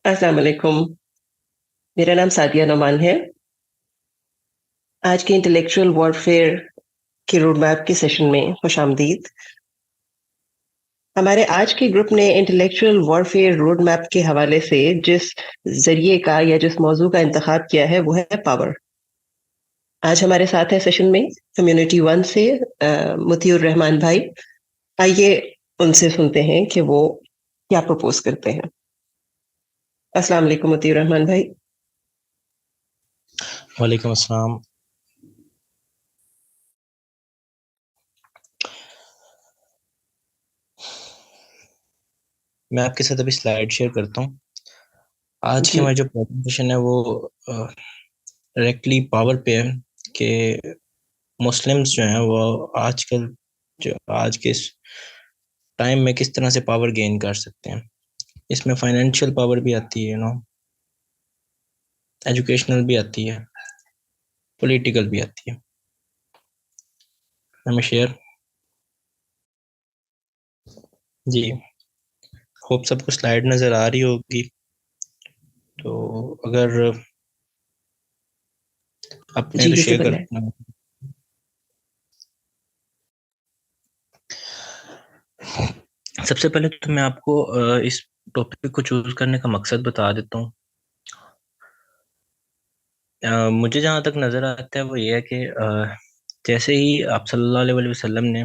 अस्सलाम वालेकुम। मेरा नाम सादिया नोमान है। आज के इंटेलेक्चुअल वॉरफेयर के रोड मैप के सेशन में खुश आमदीद। हमारे आज के ग्रुप ने इंटेलेक्चुअल वॉरफेयर रोड मैप के हवाले से जिस जरिए का या जिस मौजू का इंतखाब किया है वो है पावर। आज हमारे साथ है सेशन में कम्युनिटी वन से मुतीउर रहमान भाई। आइए उनसे सुनते हैं कि वो क्या प्रपोज करते हैं। अस्सलाम वालेकुम मुतीउर रहमान भाई। वालेकुम अस्सलाम। मैं आपके साथ अभी स्लाइड शेयर करता हूँ। आज की जी हमारी जो प्रेजेंटेशन है वो डायरेक्टली पावर पे है कि मुस्लिम्स जो हैं वो आजकल जो आज के इस टाइम में किस तरह से पावर गेन कर सकते हैं। इसमें फाइनेंशियल पावर भी आती है, एजुकेशनल भी आती है, पॉलिटिकल भी आती है। हमें शेयर जी, होप सबको स्लाइड नज़र आ रही होगी। तो अगर आपने जी, तो शेयर विजिबल है। करना। सबसे पहले तो मैं आपको इस टॉपिक को चूज करने का मकसद बता देता हूँ। मुझे जहाँ तक नज़र आता है वो ये है कि जैसे ही आप सल्लल्लाहु अलैहि वसल्लम ने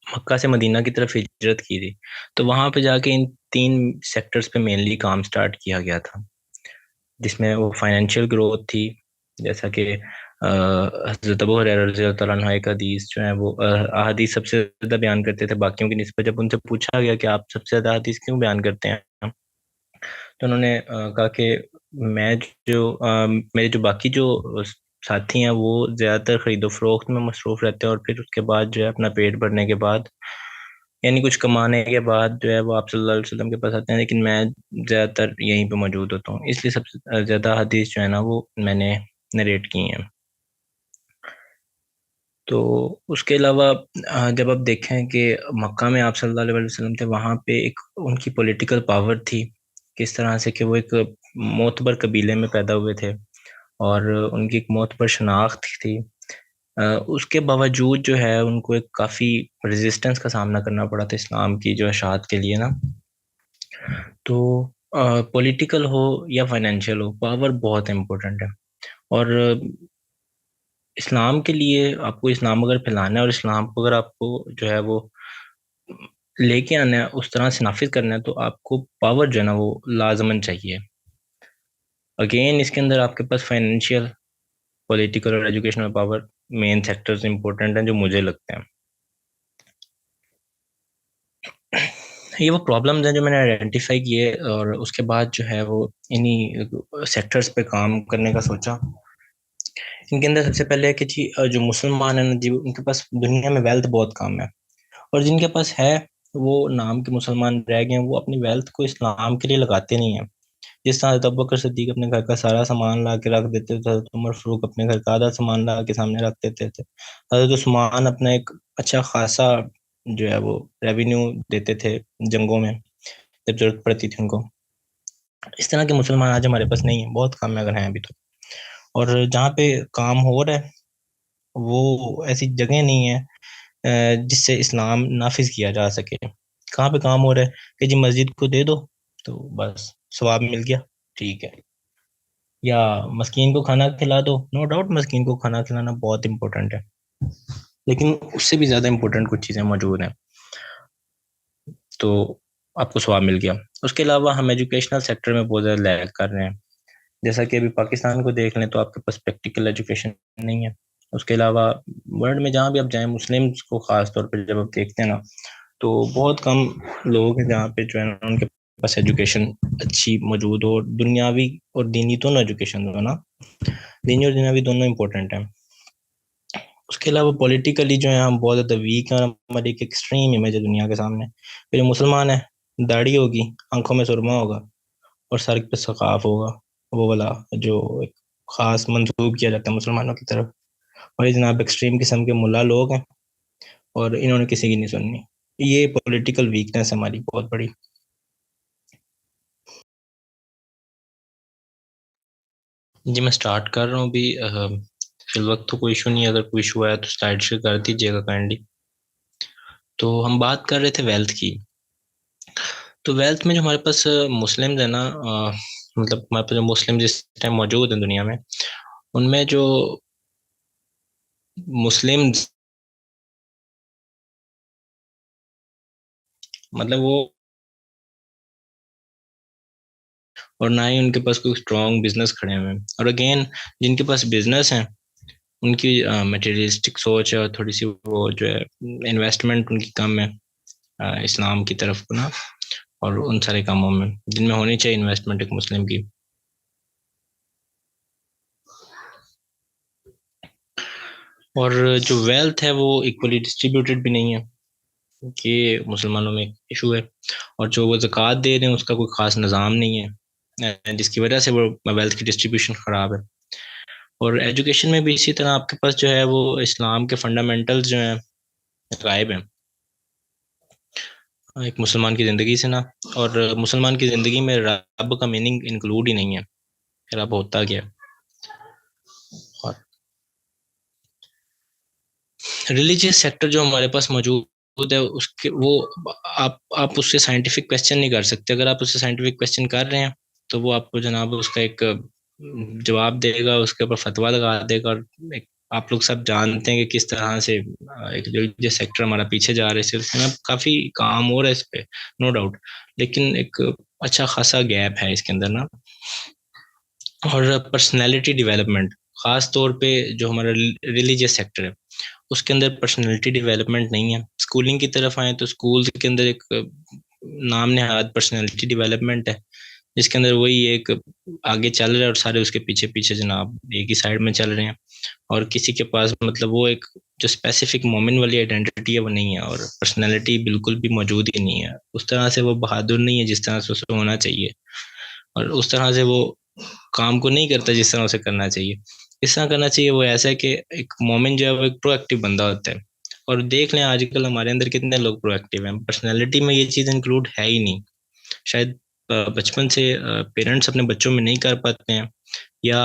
मक्का से मदीना की तरफ हिजरत की थी, तो वहाँ पे जाके इन तीन सेक्टर्स पे मेनली काम स्टार्ट किया गया था, जिसमें वो फाइनेंशियल ग्रोथ थी। जैसा कि हज़रत अबू हुरैरा रज़ी अल्लाह तआला अन्हु एक हदीस जो है वो अहादीस सबसे ज़्यादा बयान करते थे बाकियों की निस्बत। जब उनसे पूछा गया कि आप सबसे ज़्यादा हदीस क्यों बयान करते हैं, तो उन्होंने कहा कि मैं मेरे जो बाकी जो साथी हैं वो ज़्यादातर खरीदो फरोख्त में मसरूफ़ रहते हैं, और फिर उसके बाद जो है अपना पेट भरने के बाद, यानी कुछ कमाने के बाद जो है वो आप सल्लल्लाहु अलैहि वसल्लम के पास आते हैं, लेकिन मैं ज़्यादातर यहीं पे मौजूद होता हूँ। इसलिए सबसे ज़्यादा हदीस जो है ना वो मैंने नरेट की हैं। तो उसके अलावा जब आप देखें कि मक्का में आप सल्लल्लाहु अलैहि वसल्लम थे, वहाँ पे एक उनकी पॉलिटिकल पावर थी, किस तरह से कि वो एक मोतबर कबीले में पैदा हुए थे और उनकी एक मोतबर शनाख्त थी। उसके बावजूद जो है उनको एक काफ़ी रेजिस्टेंस का सामना करना पड़ा था इस्लाम की जो अशात के लिए ना। तो पॉलिटिकल हो या फाइनेंशियल हो, पावर बहुत इम्पोर्टेंट है। और इस्लाम के लिए आपको इस्लाम अगर फैलाना है और इस्लाम को अगर आपको जो है वो लेके आना है, उस तरह से नाफिज करना है, तो आपको पावर जो है ना वो लाजमन चाहिए। अगेन इसके अंदर आपके पास फाइनेंशियल, पॉलिटिकल और educational power main sectors important हैं जो मुझे लगते हैं। ये वो प्रॉब्लम्स हैं जो मैंने आइडेंटिफाई किए और उसके बाद जो है वो इन्हीं सेक्टर्स पे काम करने का सोचा। इनके अंदर सबसे पहले है कि जी जो मुसलमान है ना जी, उनके पास दुनिया में वेल्थ बहुत कम है, और जिनके पास है वो नाम के मुसलमान रह गए हैं, वो अपनी वेल्थ को इस्लाम के लिए लगाते नहीं है। जिस तरह हज़रत अबू बकर सिद्दीक अपने घर का सारा सामान ला के रख देते थे, हज़रत उमर फारूक अपने घर का आधा सामान ला के सामने रख देते थे, हज़रत उस्मान अपना एक अच्छा खासा जो है वो रेवेन्यू देते थे जंगों में जब जरूरत पड़ती थी उनको। इस तरह के मुसलमान आज हमारे पास नहीं है, बहुत कम है अगर हैं अभी तो। और जहाँ पे काम हो रहा है वो ऐसी जगह नहीं है जिससे इस्लाम नाफिज किया जा सके। कहाँ पे काम हो रहा है कि जी मस्जिद को दे दो तो बस सवाब मिल गया, ठीक है, या मस्कीन को खाना खिला दो। नो डाउट मस्कीन को खाना खिलाना बहुत इंपॉर्टेंट है, लेकिन उससे भी ज़्यादा इंपॉर्टेंट कुछ चीज़ें मौजूद हैं, तो आपको सवाब मिल गया। उसके अलावा हम एजुकेशनल सेक्टर में बहुत ज़्यादा लैग कर रहे हैं। जैसा कि अभी पाकिस्तान को देख लें तो आपके पास प्रैक्टिकल एजुकेशन नहीं है। उसके अलावा वर्ल्ड में जहाँ भी आप जाएं, मुस्लिम्स को ख़ास तौर पर जब आप देखते हैं ना, तो बहुत कम लोग हैं जहाँ पे जो है ना उनके पास एजुकेशन अच्छी मौजूद हो, दुनियावी और दीनी दोनों एजुकेशन हो ना। दीनी और दुनियावी दोनों इंपॉर्टेंट हैं। उसके अलावा पॉलिटिकली जो है हम बहुत ज़्यादा वीक हैं, और हमारी एक एक्सट्रीम इमेज है दुनिया के सामने। फिर जो मुसलमान है, दाढ़ी होगी, आंखों में सुरमा होगा और सर पे सकाफ होगा, वो वाला जो एक खास मंसूब किया जाता है मुसलमानों की तरफ। और ये जनाब एक्सट्रीम किस्म के मुल्ला लोग हैं और इन्होंने किसी की नहीं सुननी। ये पॉलिटिकल वीकनेस हमारी बहुत बड़ी। जी मैं स्टार्ट कर रहा हूँ अभी। फिल वक्त तो कोई इशू नहीं है, अगर कोई इशू आया तो स्लाइड शेयर कर दीजिएगा काइंडली। तो हम बात कर रहे थे वेल्थ की। तो वेल्थ में जो हमारे पास मुस्लिम्स है ना, मतलब हमारे पास जो मुस्लिम जिस टाइम मौजूद हैं दुनिया में, उनमें जो मुस्लिम्स, मतलब वो, और ना ही उनके पास कोई स्ट्रॉन्ग बिजनेस खड़े हुए हैं। और अगेन, जिनके पास बिजनेस है उनकी मटेरियलिस्टिक सोच है, और थोड़ी सी वो जो है इन्वेस्टमेंट उनकी कम है इस्लाम की तरफ को ना, और उन सारे कामों में जिनमें होनी चाहिए इन्वेस्टमेंट एक मुस्लिम की। और जो वेल्थ है वो इक्वली डिस्ट्रीब्यूटेड भी नहीं है, कि मुसलमानों में इशू है। और जो वो ज़कात दे रहे हैं उसका कोई खास निज़ाम नहीं है, जिसकी वजह से वो वेल्थ की डिस्ट्रीब्यूशन ख़राब है। और एजुकेशन में भी इसी तरह आपके पास जो है वो इस्लाम के फंडामेंटल्स जो हैं गायब हैं एक मुसलमान की ज़िंदगी से ना। और मुसलमान की ज़िंदगी में रब का मीनिंग इंक्लूड ही नहीं है कि रब होता क्या है। और रिलीजियस सेक्टर जो हमारे पास मौजूद है उसके वो, आप उससे साइंटिफिक क्वेश्चन नहीं कर सकते। अगर आप उससे साइंटिफिक क्वेश्चन कर रहे हैं तो वो आपको जनाब उसका एक जवाब देगा, उसके ऊपर फतवा लगा देगा। और एक, आप लोग सब जानते हैं कि किस तरह से एक रिलीजियस सेक्टर हमारा पीछे जा रहा है। सिलसिले में काफी काम हो रहा है इस पे, नो डाउट, लेकिन एक अच्छा खासा गैप है इसके अंदर ना। और पर्सनैलिटी डेवलपमेंट, खास तौर पे जो हमारा रिलीजियस सेक्टर है उसके अंदर पर्सनैलिटी डेवलपमेंट नहीं है। स्कूलिंग की तरफ आए तो स्कूल के अंदर एक नाम नहाद पर्सनैलिटी डेवलपमेंट है, जिसके अंदर वही एक आगे चल रहा है और सारे उसके पीछे पीछे जनाब एक ही साइड में चल रहे हैं। और किसी के पास मतलब वो एक जो स्पेसिफिक मोमेंट वाली आइडेंटिटी है वो नहीं है, और पर्सनैलिटी बिल्कुल भी मौजूद ही नहीं है। उस तरह से वो बहादुर नहीं है जिस तरह से उसे होना चाहिए, और उस तरह से वो काम को नहीं करता जिस तरह उसे करना चाहिए। इस तरह करना चाहिए वो ऐसा है कि एक मोमेंट जो है वो एक प्रोएक्टिव बंदा होता है। और देख लें आजकल हमारे अंदर कितने लोग प्रोएक्टिव हैं, पर्सनैलिटी में ये चीज़ इंक्लूड है ही नहीं। शायद बचपन से पेरेंट्स अपने बच्चों में नहीं कर पाते हैं, या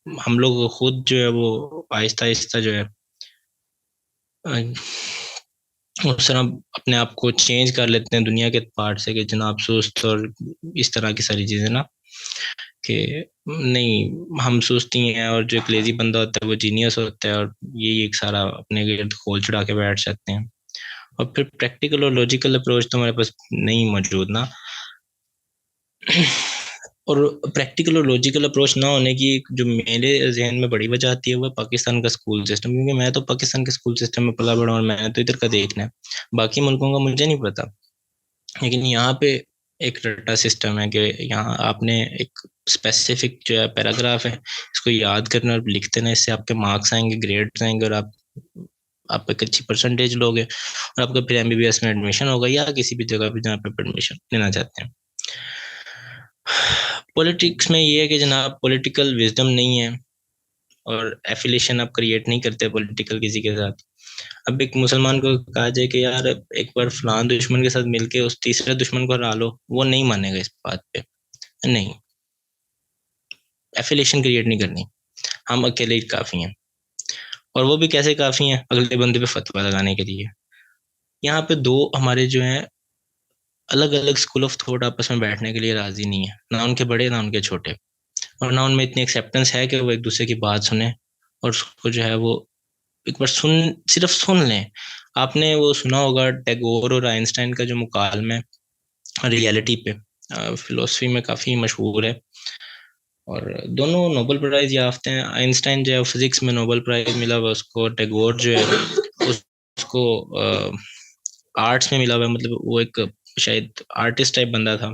हम लोग खुद जो है वो आहिस्ता आहिस्ता जो है उस तरह अपने आप को चेंज कर लेते हैं दुनिया के पार्ट से, कि जनाब सुस्त और इस तरह की सारी चीज़ें ना, कि नहीं हम सुस्ती हैं, और जो एक लेजी बंदा होता है वो जीनियस होता है, और यही एक सारा अपने गिर्द खोल चढ़ा के बैठ जाते हैं। और फिर प्रैक्टिकल और लॉजिकल अप्रोच तो हमारे पास नहीं मौजूद ना। और प्रैक्टिकल और लॉजिकल अप्रोच ना होने की जो मेरे जहन में बड़ी वजह आती है वो है पाकिस्तान का स्कूल सिस्टम, क्योंकि मैं तो पाकिस्तान के स्कूल सिस्टम में पला बड़ा और मैंने तो इधर का देखना है। बाकी मुल्कों का मुझे नहीं पता, लेकिन यहाँ पे एक रट्टा सिस्टम है कि यहाँ आपने एक स्पेसिफिक जो है पैराग्राफ है इसको याद करना और लिख देना, इससे आपके मार्क्स आएंगे, ग्रेड्स आएंगे, और आप एक अच्छी परसेंटेज लोगे, और आपका फिर एमबीबीएस में एडमिशन होगा या किसी भी जगह पे जहाँ पे एडमिशन लेना चाहते हैं। पॉलिटिक्स में ये है कि जनाब पॉलिटिकल विजडम नहीं है, और एफिलिएशन आप क्रिएट नहीं करते पॉलिटिकल किसी के साथ। अब एक मुसलमान को कहा जाए कि यार एक बार फलान दुश्मन के साथ मिलके उस तीसरे दुश्मन को हरा लो, वो नहीं मानेगा इस बात पे। नहीं, एफिलिएशन क्रिएट नहीं करनी, हम अकेले ही काफी हैं। और वो भी कैसे काफी हैं, अगले बंदे पे फतवा लगाने के लिए। यहाँ पे दो हमारे जो हैं अलग अलग स्कूल ऑफ थॉट आपस में बैठने के लिए राजी नहीं है, ना उनके बड़े ना उनके छोटे, और ना उनमें इतनी एक्सेप्टेंस है कि वो एक दूसरे की बात सुने, और उसको जो है वो एक बार सिर्फ सुन लें। आपने वो सुना होगा टैगोर और आइंस्टाइन का जो मुकालमा है रियलिटी पे, फिलोसफी में काफी मशहूर है, और दोनों नोबेल प्राइज याफ्ते हैं। आइंस्टाइन जो है फिजिक्स में नोबेल प्राइज मिला हुआ उसको, टैगोर जो है उसको आर्ट्स में मिला हुआ है। मतलब वो एक शायद आर्टिस्ट टाइप बंदा था,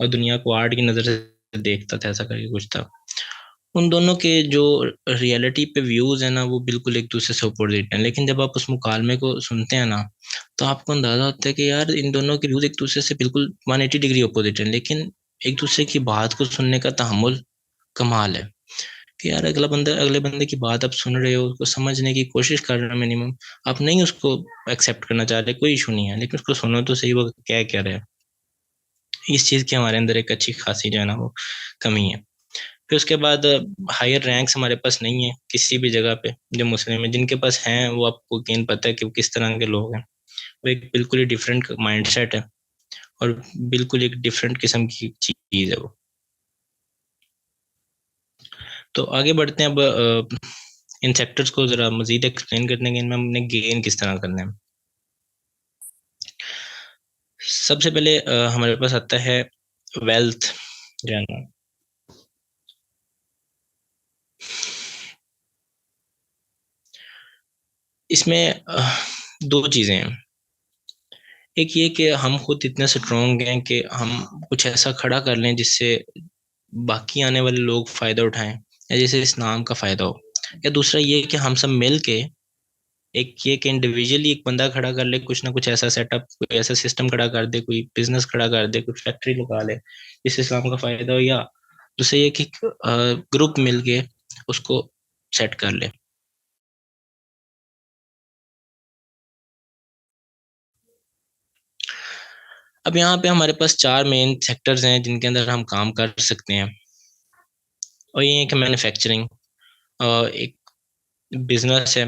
और दुनिया को आर्ट की नज़र से देखता था, ऐसा करके कुछ था। उन दोनों के जो रियलिटी पे व्यूज है ना वो बिल्कुल एक दूसरे से अपोजिट हैं, लेकिन जब आप उस मुकालमे को सुनते हैं ना तो आपको अंदाजा होता है कि यार इन दोनों के व्यूज एक दूसरे से बिल्कुल 180 डिग्री अपोजिट हैं, लेकिन एक दूसरे की बात को सुनने का तहम्मुल कमाल है। कि यार अगले बंदे की बात आप सुन रहे हो, उसको समझने की कोशिश कर रहे हो मिनिमम, आप नहीं उसको एक्सेप्ट करना चाह रहे, कोई इशू नहीं है, लेकिन उसको सुनो तो सही वो क्या कह रहे हैं। इस चीज़ की हमारे अंदर एक अच्छी खासी जो है ना वो कमी है। फिर उसके बाद हायर रैंक्स हमारे पास नहीं है किसी भी जगह पे जो मुस्लिम है, जिनके पास हैं वो आपको गेन पता है कि वो किस तरह के लोग हैं। वो एक बिल्कुल ही डिफरेंट माइंडसेट है और बिल्कुल एक डिफरेंट किस्म की चीज है वो। तो आगे बढ़ते हैं अब इन सेक्टर्स को जरा मजीद एक्सप्लेन करने के, इनमें हमने गेन किस तरह करना है। सबसे पहले हमारे पास आता है वेल्थ जो है ना। इसमें दो चीजें हैं। एक ये कि हम खुद इतने स्ट्रोंग हैं कि हम कुछ ऐसा खड़ा कर लें जिससे बाकी आने वाले लोग फायदा उठाएं, या जैसे इस्लाम का फायदा हो। या दूसरा ये कि हम सब मिल के एक ये कि इंडिविजुअली एक बंदा खड़ा कर ले, कुछ ना कुछ ऐसा सेटअप, कोई ऐसा सिस्टम खड़ा कर दे, कोई बिजनेस खड़ा कर दे, कोई फैक्ट्री लगा ले जिससे इस्लाम का फायदा हो। या दूसरा ये कि ग्रुप मिल के उसको सेट कर ले। अब यहाँ पे हमारे पास चार मेन सेक्टर्स हैं जिनके अंदर हम काम कर सकते हैं। और ये है कि मैन्युफैक्चरिंग एक बिजनेस है।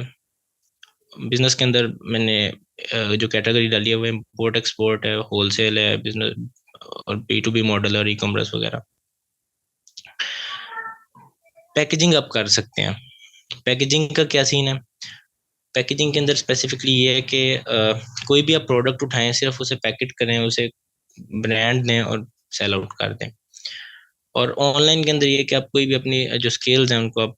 बिजनेस के अंदर मैंने जो कैटेगरी डाली है वो इम्पोर्ट एक्सपोर्ट है, होलसेल है, बिजनेस और B2B मॉडल और ई कॉमर्स वगैरह। पैकेजिंग आप कर सकते हैं। पैकेजिंग का क्या सीन है? पैकेजिंग के अंदर स्पेसिफिकली ये है कि कोई भी आप प्रोडक्ट उठाएं, सिर्फ उसे पैकेट करें, उसे ब्रांड दें और सेल आउट कर दें। और ऑनलाइन के अंदर ये है कि आप कोई भी अपनी जो स्किल्स हैं उनको आप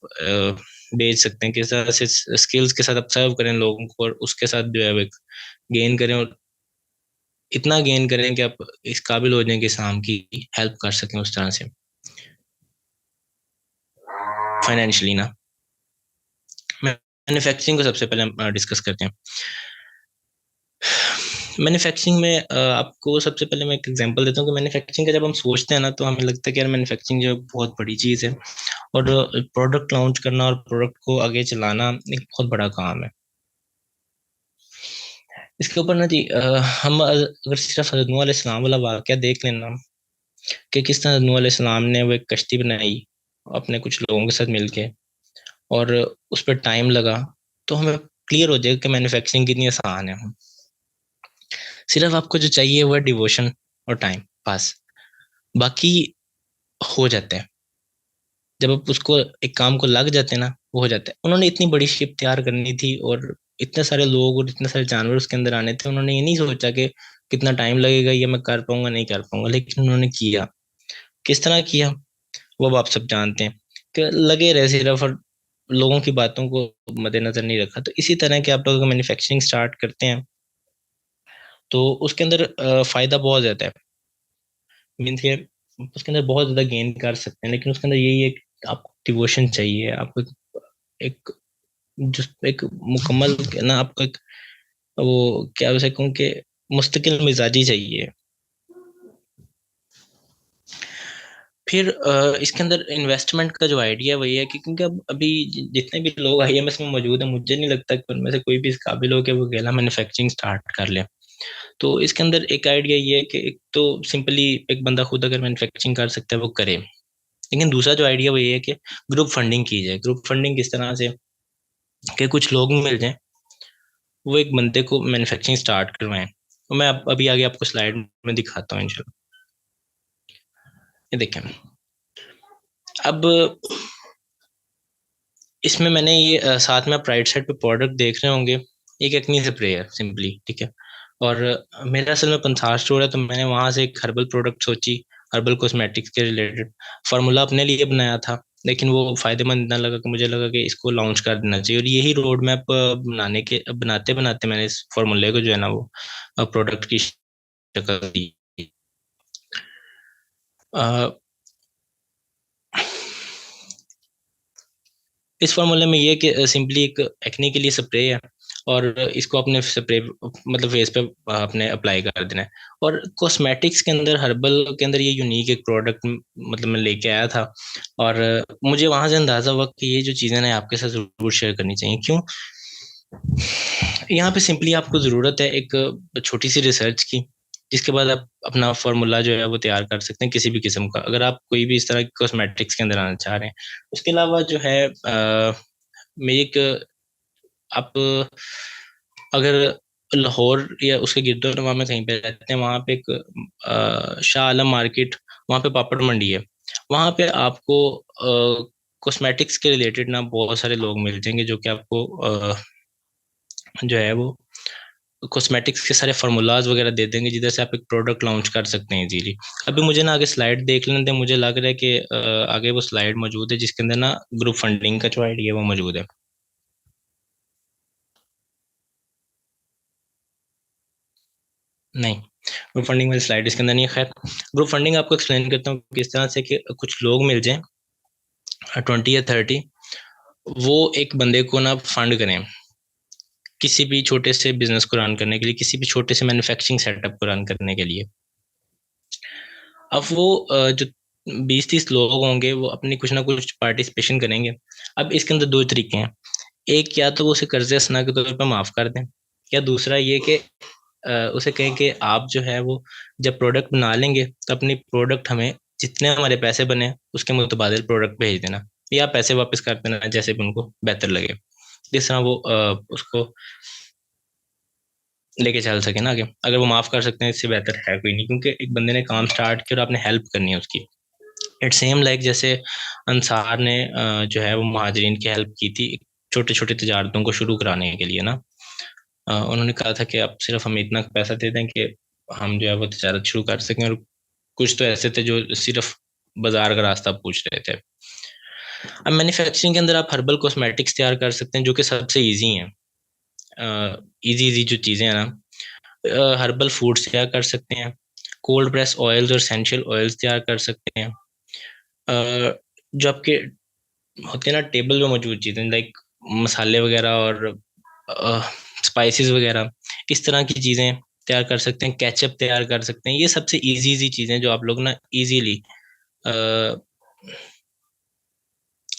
बेच सकते हैं, किस तरह से स्किल्स के साथ आप सर्व करें लोगों को, और उसके साथ जो है वो गेन करें, और इतना गेन करें कि आप इस काबिल हो जाएं कि शाम की हेल्प कर सकें उस तरह से फाइनेंशियली ना। मैन्युफैक्चरिंग को सबसे पहले हम डिस्कस करते हैं। मैन्युफैक्चरिंग में आपको सबसे पहले मैं एक एग्जांपल देता हूँ कि मैन्युफैक्चरिंग का जब हम सोचते हैं ना तो हमें लगता है कि यार मैन्युफैक्चरिंग जो है बहुत बड़ी चीज़ है, और प्रोडक्ट लॉन्च करना और प्रोडक्ट को आगे चलाना एक बहुत बड़ा काम है। इसके ऊपर ना जी हम अगर सिर्फ हज़रत नूह अलैहिस्सलाम वाला वाक़या देख लेना कि किस तरह नूह अलैहिस्सलाम ने वो एक कश्ती बनाई अपने कुछ लोगों के साथ मिलके, और उस पर टाइम लगा, तो हमें क्लियर हो जाएगा कि मैन्युफैक्चरिंग कितनी आसान है। सिर्फ आपको जो चाहिए वो है डिवोशन और टाइम, बस। बाकी हो जाता है। जब आप उसको एक काम को लग जाते हैं ना, वो हो जाता है। उन्होंने इतनी बड़ी शिप तैयार करनी थी और इतने सारे लोग और इतने सारे जानवर उसके अंदर आने थे, उन्होंने ये नहीं सोचा कि कितना टाइम लगेगा, ये मैं कर पाऊंगा नहीं कर पाऊंगा, लेकिन उन्होंने किया। किस तरह किया वो अब आप सब जानते हैं कि लगे रहे सिर्फ, और लोगों की बातों को मद्देनजर नहीं रखा। तो इसी तरह के आप लोग मैन्युफैक्चरिंग स्टार्ट करते हैं तो उसके अंदर फायदा बहुत ज्यादा है। मीन्स के उसके अंदर बहुत ज्यादा गेन कर सकते हैं, लेकिन उसके अंदर यही है कि आपको डिवोशन चाहिए, आपको एक जो एक मुकम्मल ना, आपको एक वो क्या उसे कहूँ कि मुस्तकिल मिजाजी चाहिए। फिर इसके अंदर इन्वेस्टमेंट का जो आइडिया वही है कि क्योंकि अब अभी जितने भी लोग IMS में मौजूद हैं, मुझे नहीं लगता कि उनमें से कोई भी इस काबिल हो कि वो अकेला मैन्युफैक्चरिंग स्टार्ट कर ले। तो इसके अंदर एक आइडिया ये है कि एक तो सिंपली एक बंदा खुद अगर मैन्युफैक्चरिंग कर सकता है वो करे, लेकिन दूसरा जो आइडिया वो ये है कि ग्रुप फंडिंग की जाए। ग्रुप फंडिंग किस तरह से कि कुछ लोग मिल जाएं, वो एक बंदे को मैन्युफैक्चरिंग स्टार्ट करवाएं। तो मैं अभी आगे आपको स्लाइड में दिखाता हूँ इंशाल्लाह। ये देखें। अब इसमें मैंने ये साथ में आप राइट साइड पे प्रोडक्ट देख रहे होंगे, एक एक्नी स्प्रे है सिंपली, ठीक है। और मेरा असल में पंसार स्टोर है, तो मैंने वहां से एक हर्बल प्रोडक्ट सोची, हर्बल कॉस्मेटिक्स के रिलेटेड फार्मूला अपने लिए बनाया था, लेकिन वो फायदेमंद ना लगा कि मुझे लगा कि इसको लॉन्च कर देना चाहिए। और यही रोड मैप बनाते बनाते मैंने इस फार्मूले को जो है ना वो प्रोडक्ट की शक्ल दी। अ, इस फॉर्मूले में ये कि सिंपली एक एक्ने के लिए स्प्रे है, और इसको अपने स्प्रे मतलब फेस पे अपने अप्लाई कर देना है। और कॉस्मेटिक्स के अंदर, हर्बल के अंदर ये यूनिक एक प्रोडक्ट मतलब मैं लेके आया था, और मुझे वहां से अंदाजा हुआ कि ये जो चीज़ें ना आपके साथ जरूर शेयर करनी चाहिए। क्यों? यहाँ पे सिंपली आपको ज़रूरत है एक छोटी सी रिसर्च की, जिसके बाद आप अपना फार्मूला जो है वो तैयार कर सकते हैं किसी भी किस्म का, अगर आप कोई भी इस तरह की कॉस्मेटिक्स के अंदर आना चाह रहे हैं। उसके अलावा जो है मेरी एक आप अगर लाहौर या उसके गिरदोनवा में कहीं पे रहते हैं, वहाँ पे एक शाह आलम मार्केट, वहाँ पे पापड़ मंडी है। वहाँ पे आपको कॉस्मेटिक्स के रिलेटेड ना बहुत सारे लोग मिल जाएंगे जो कि आपको जो है वो कॉस्मेटिक्स के सारे फार्मूलाज वगैरह दे देंगे, जिधर से आप एक प्रोडक्ट लॉन्च कर सकते हैं इजीली। अभी मुझे ना आगे स्लाइड देख लेने दें, मुझे लग रहा है कि आगे वो स्लाइड मौजूद है जिसके अंदर ना ग्रुप फंडिंग का जो आइडिया है वो मौजूद है। नहीं, ग्रुप फंडिंग वाली स्लाइड इसके अंदर नहीं है। खैर, ग्रुप फंडिंग आपको एक्सप्लेन करता हूँ किस तरह से कि कुछ लोग मिल जाएं 20 या 30, वो एक बंदे को ना फंड करें किसी भी छोटे से बिजनेस को रन करने के लिए, किसी भी छोटे से मैन्युफैक्चरिंग सेटअप को रन करने के लिए। अब वो जो 20-30 लोग होंगे वो अपनी कुछ ना कुछ पार्टिसिपेशन करेंगे। अब इसके अंदर दो तरीके हैं। एक, या तो वो उसे कर्जे सना के तौर पर माफ कर दें, या दूसरा ये कि उसे कहें कि आप जो है वो जब प्रोडक्ट बना लेंगे तो अपनी प्रोडक्ट हमें जितने हमारे पैसे बने उसके मुतबादिल प्रोडक्ट भेज देना, या पैसे वापस कर देना जैसे भी उनको बेहतर लगे। जिस तरह वो उसको लेके चल सके ना आगे। अगर वो माफ कर सकते हैं इससे बेहतर है कोई नहीं, क्योंकि एक बंदे ने काम स्टार्ट किया और आपने हेल्प करनी है उसकी। इट सेम लाइक जैसे अंसार ने जो है वो महाजरीन की हेल्प की थी छोटे छोटे तजारतों को शुरू कराने के लिए ना। उन्होंने कहा था कि आप सिर्फ हमें इतना पैसा दे दें कि हम जो है वो तजारत शुरू कर सकें। और कुछ तो ऐसे थे जो सिर्फ बाजार का रास्ता पूछ रहे थे। अब मैन्युफैक्चरिंग के अंदर आप हर्बल कॉस्मेटिक्स तैयार कर सकते हैं जो कि सबसे ईजी हैं। इजी इजी जो चीज़ें हैं ना, हर्बल फूड्स तैयार कर सकते हैं, कोल्ड प्रेस ऑयल्स और एसेंशियल ऑयल्स तैयार कर सकते हैं। जो आपके होते हैं ना टेबल पे मौजूद चीज़ें लाइक मसाले वगैरह और स्पाइसेस वगैरह, इस तरह की चीज़ें तैयार कर सकते हैं। केचप तैयार कर सकते हैं। ये सबसे इजी इजी चीज़ें जो आप लोग ना इजीली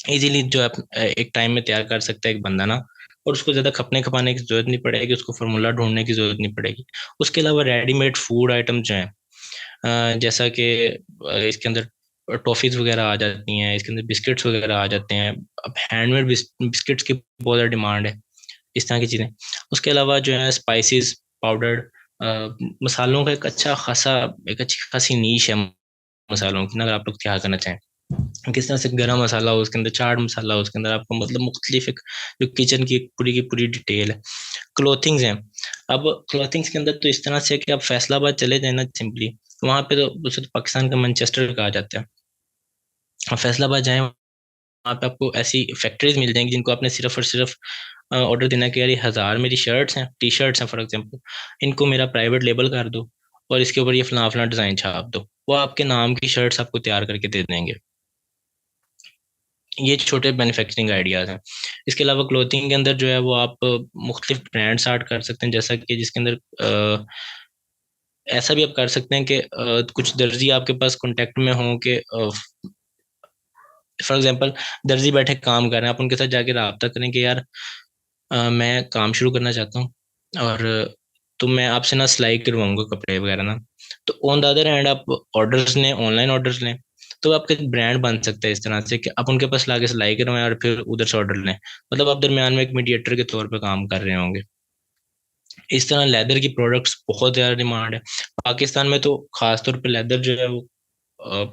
इजीली जो आप एक टाइम में तैयार कर सकते हैं एक बंदा ना। और उसको ज़्यादा खपने खपाने की जरूरत नहीं पड़ेगी, उसको फार्मूला ढूंढने की जरूरत नहीं पड़ेगी। उसके अलावा रेडीमेड फूड आइटम जो हैं, जैसा कि इसके अंदर टॉफीज वगैरह आ जाती हैं, इसके अंदर बिस्किट्स वगैरह आ जाते हैं। अब हैंडमेड बिस्किट्स की बहुत ज़्यादा डिमांड है, इस तरह की चीज़ें। उसके अलावा जो है स्पाइसेस पाउडर, मसालों का एक अच्छी खासी नीश है मसालों की ना। अगर आप लोग क्या करना चाहें, किस तरह से गरम मसाला हो, उसके अंदर चाट मसाला हो, उसके अंदर आपको मतलब मुख्तलिफ एक जो किचन की पूरी डिटेल है। क्लोथिंग्स हैं। अब क्लोथिंग्स के अंदर तो इस तरह से है कि आप फैसलाबाद चले जाए ना सिंपली, वहाँ पे तो उसे तो पाकिस्तान का मैनचेस्टर कहा जाता है। आप फैसलाबाद जाएं, वहाँ पे आपको ऐसी फैक्ट्रीज मिल जाएंगी जिनको आपने सिर्फ और सिर्फ ऑर्डर देना कि यार ये 1000 मेरी शर्ट्स हैं, टी शर्ट्स हैं फॉर एग्जाम्पल, इनको मेरा प्राइवेट लेबल कर दो और इसके ऊपर ये फलां फलां डिज़ाइन छाप दो। वो आपके नाम की शर्ट्स आपको तैयार करके दे देंगे। ये छोटे मैन्युफैक्चरिंग आइडियाज हैं। इसके अलावा क्लोथिंग के अंदर जो है वो आप मुख्तलिफ ब्रांड स्टार्ट कर सकते हैं, जैसा कि जिसके अंदर ऐसा भी आप कर सकते हैं कि कुछ दर्जी आपके पास कांटेक्ट में हों कि फॉर एग्जांपल दर्जी बैठे काम कर रहे हैं, आप उनके साथ जाके रब्ता करें कि यार मैं काम शुरू करना चाहता हूँ और तो मैं आपसे ना सिलाई करवाऊंगा कपड़े वगैरह ना। तो ऑन द अदर हैंड आप ऑर्डर्स लें, ऑनलाइन ऑर्डर्स लें, तो आपका एक ब्रांड बन सकता है इस तरह से कि आप उनके पास लाके सिलाई करवाएं और फिर उधर से ऑर्डर लें। मतलब आप दरमियान में एक मीडिएटर के तौर पे काम कर रहे होंगे। इस तरह लेदर की प्रोडक्ट्स बहुत ज़्यादा डिमांड है पाकिस्तान में, तो खास तौर पे लेदर जो है वो अ,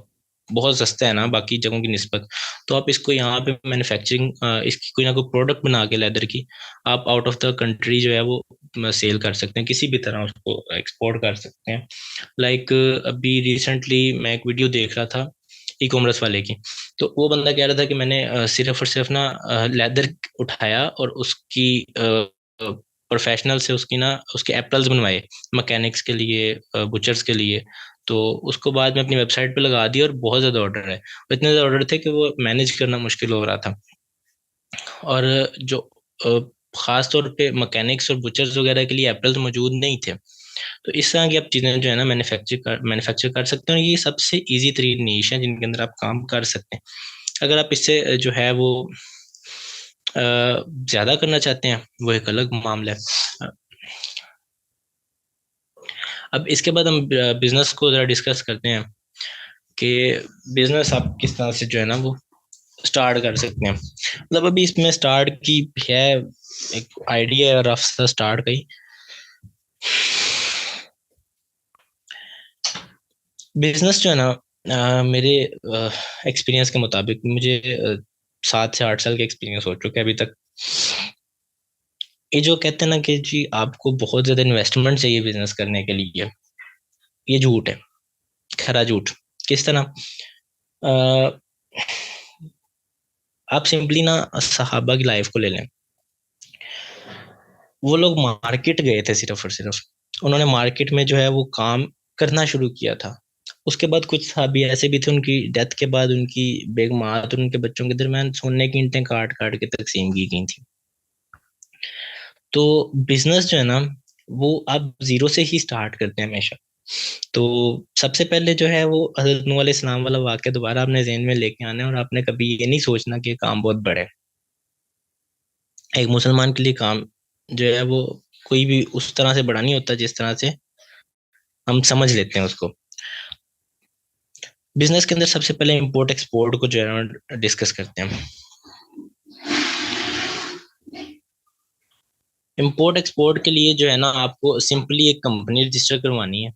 बहुत सस्ता है ना बाकी जगहों की निस्बत। तो आप इसको यहाँ पे मैन्युफैक्चरिंग इसकी कोई ना कोई प्रोडक्ट बना के लेदर की आप आउट ऑफ द कंट्री जो है वो सेल कर सकते हैं, किसी भी तरह उसको एक्सपोर्ट कर सकते हैं। लाइक अभी रिसेंटली मैं एक वीडियो देख रहा था ई कॉमर्स वाले की। तो वो बंदा कह रहा था कि मैंने सिर्फ और सिर्फ ना लेदर उठाया और उसकी प्रोफेशनल से उसकी ना उसके एप्पल्स बनवाए मैकेनिक्स के लिए, बुचर्स के लिए। तो उसको बाद में अपनी वेबसाइट पे लगा दिया और बहुत ज़्यादा ऑर्डर है, और इतने ज़्यादा ऑर्डर थे कि वो मैनेज करना मुश्किल हो रहा था। और जो अ, खास तौर पे मैकेनिक्स और बुचर्स वगैरह के लिए एप्पल्स मौजूद नहीं थे। तो इस तरह की आप चीज़ें जो है ना मैन्युफैक्चर कर सकते हैं, और ये सबसे इजी तरीन नीश है जिनके अंदर आप काम कर सकते हैं। अगर आप इससे जो है वो ज़्यादा करना चाहते हैं वो एक अलग मामला है। अब इसके बाद हम बिजनेस को जरा डिस्कस करते हैं कि बिजनेस आप किस तरह से जो है ना वो स्टार्ट कर सकते हैं। मतलब अभी इसमें स्टार्ट की है एक आइडिया रफ सा स्टार्ट का ही। बिजनेस जो है ना मेरे एक्सपीरियंस के मुताबिक मुझे 7 से 8 साल का एक्सपीरियंस हो चुका है अभी तक। ये जो कहते हैं ना कि जी आपको बहुत ज्यादा इन्वेस्टमेंट चाहिए बिजनेस करने के लिए, ये झूठ है, खरा झूठ। किस तरह? अ, आप सिंपली ना सहाबा की लाइफ को ले लें। वो लोग मार्केट गए थे सिर्फ और सिर्फ, उन्होंने मार्केट में जो है वो काम करना शुरू किया था। उसके बाद कुछ साहबी ऐसे भी थे, उनकी डेथ के बाद उनकी बेगमात और उनके बच्चों के दरमियान सोने की ईंटें काट काट के तकसीम की गई थी। तो बिजनेस जो है ना वो आप जीरो से ही स्टार्ट करते हैं हमेशा। तो सबसे पहले जो है वो हजरत नूह अलैहिस्सलाम वाला वाक्य दोबारा आपने ज़हन में लेके आना है, और आपने कभी ये नहीं सोचना कि ये काम बहुत बड़ा है। एक मुसलमान के लिए काम जो है वो कोई भी उस तरह से बड़ा नहीं होता जिस तरह से हम समझ लेते हैं उसको। बिजनेस के अंदर सबसे पहले इंपोर्ट एक्सपोर्ट को जो है डिस्कस करते हैं। इंपोर्ट एक्सपोर्ट के लिए जो है ना आपको सिंपली एक कंपनी रजिस्टर करवानी है,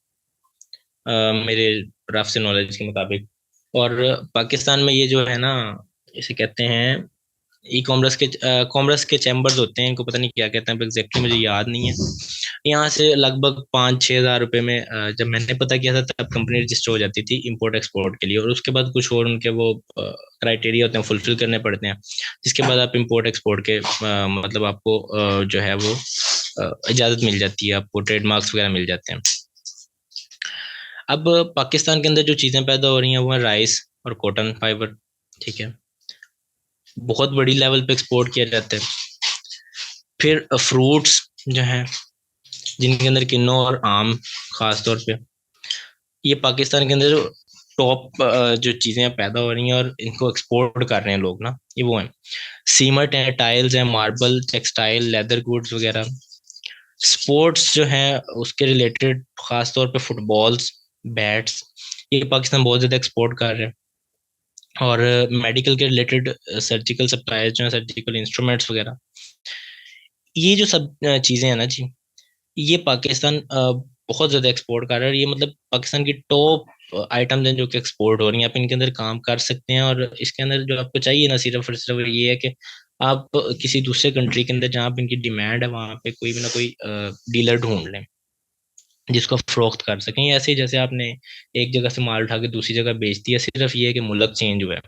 मेरे रफ से नॉलेज के मुताबिक। और पाकिस्तान में ये जो है ना, इसे कहते हैं कॉमर्स के चैम्बर्स होते हैं, इनको पता नहीं क्या कहते हैं एग्जैक्टली, मुझे याद नहीं है। यहाँ से लगभग 5-6 हज़ार रुपए में जब मैंने पता किया था तब कंपनी रजिस्टर हो जाती थी इंपोर्ट एक्सपोर्ट के लिए। और उसके बाद कुछ और उनके वो क्राइटेरिया होते हैं, फुलफिल करने पड़ते हैं, जिसके बाद आप इंपोर्ट एक्सपोर्ट के मतलब आपको जो है वो इजाज़त मिल जाती है, आपको ट्रेडमार्क्स वगैरह मिल जाते हैं। अब पाकिस्तान के अंदर जो चीज़ें पैदा हो रही हैं वो है राइस और कॉटन फाइबर। ठीक है, बहुत बड़ी लेवल पे एक्सपोर्ट किया जाता है। फिर फ्रूट्स जो हैं, जिनके अंदर किन्नू और आम खास तौर पे, ये पाकिस्तान के अंदर जो टॉप जो चीज़ें पैदा हो रही हैं और इनको एक्सपोर्ट कर रहे हैं लोग ना, ये वो हैं। सीमेंट है, टाइल्स है, मार्बल, टेक्सटाइल, लेदर गुड्स वगैरह। स्पोर्ट्स जो हैं उसके रिलेटेड खास तौर पे फुटबॉल्स, बैट्स, ये पाकिस्तान बहुत ज़्यादा एक्सपोर्ट कर रहे हैं। और मेडिकल के रिलेटेड सर्जिकल सप्लाईज जो है, सर्जिकल इंस्ट्रूमेंट्स वगैरह, ये जो सब चीज़ें हैं ना जी, ये पाकिस्तान बहुत ज़्यादा एक्सपोर्ट कर रहा है। और ये मतलब पाकिस्तान की टॉप आइटम्स हैं जो कि एक्सपोर्ट हो रही हैं। आप इनके अंदर काम कर सकते हैं, और इसके अंदर जो आपको चाहिए ना सिर्फ और सिर्फ ये है कि आप किसी दूसरे कंट्री के अंदर जहाँ पे इनकी डिमांड है वहाँ पे कोई भी ना कोई डीलर ढूंढ लें जिसको आप फरोख्त कर सकें। ऐसे ही जैसे आपने एक जगह से माल उठा के दूसरी जगह बेच दिया, सिर्फ ये है कि मुल्क चेंज हुआ है।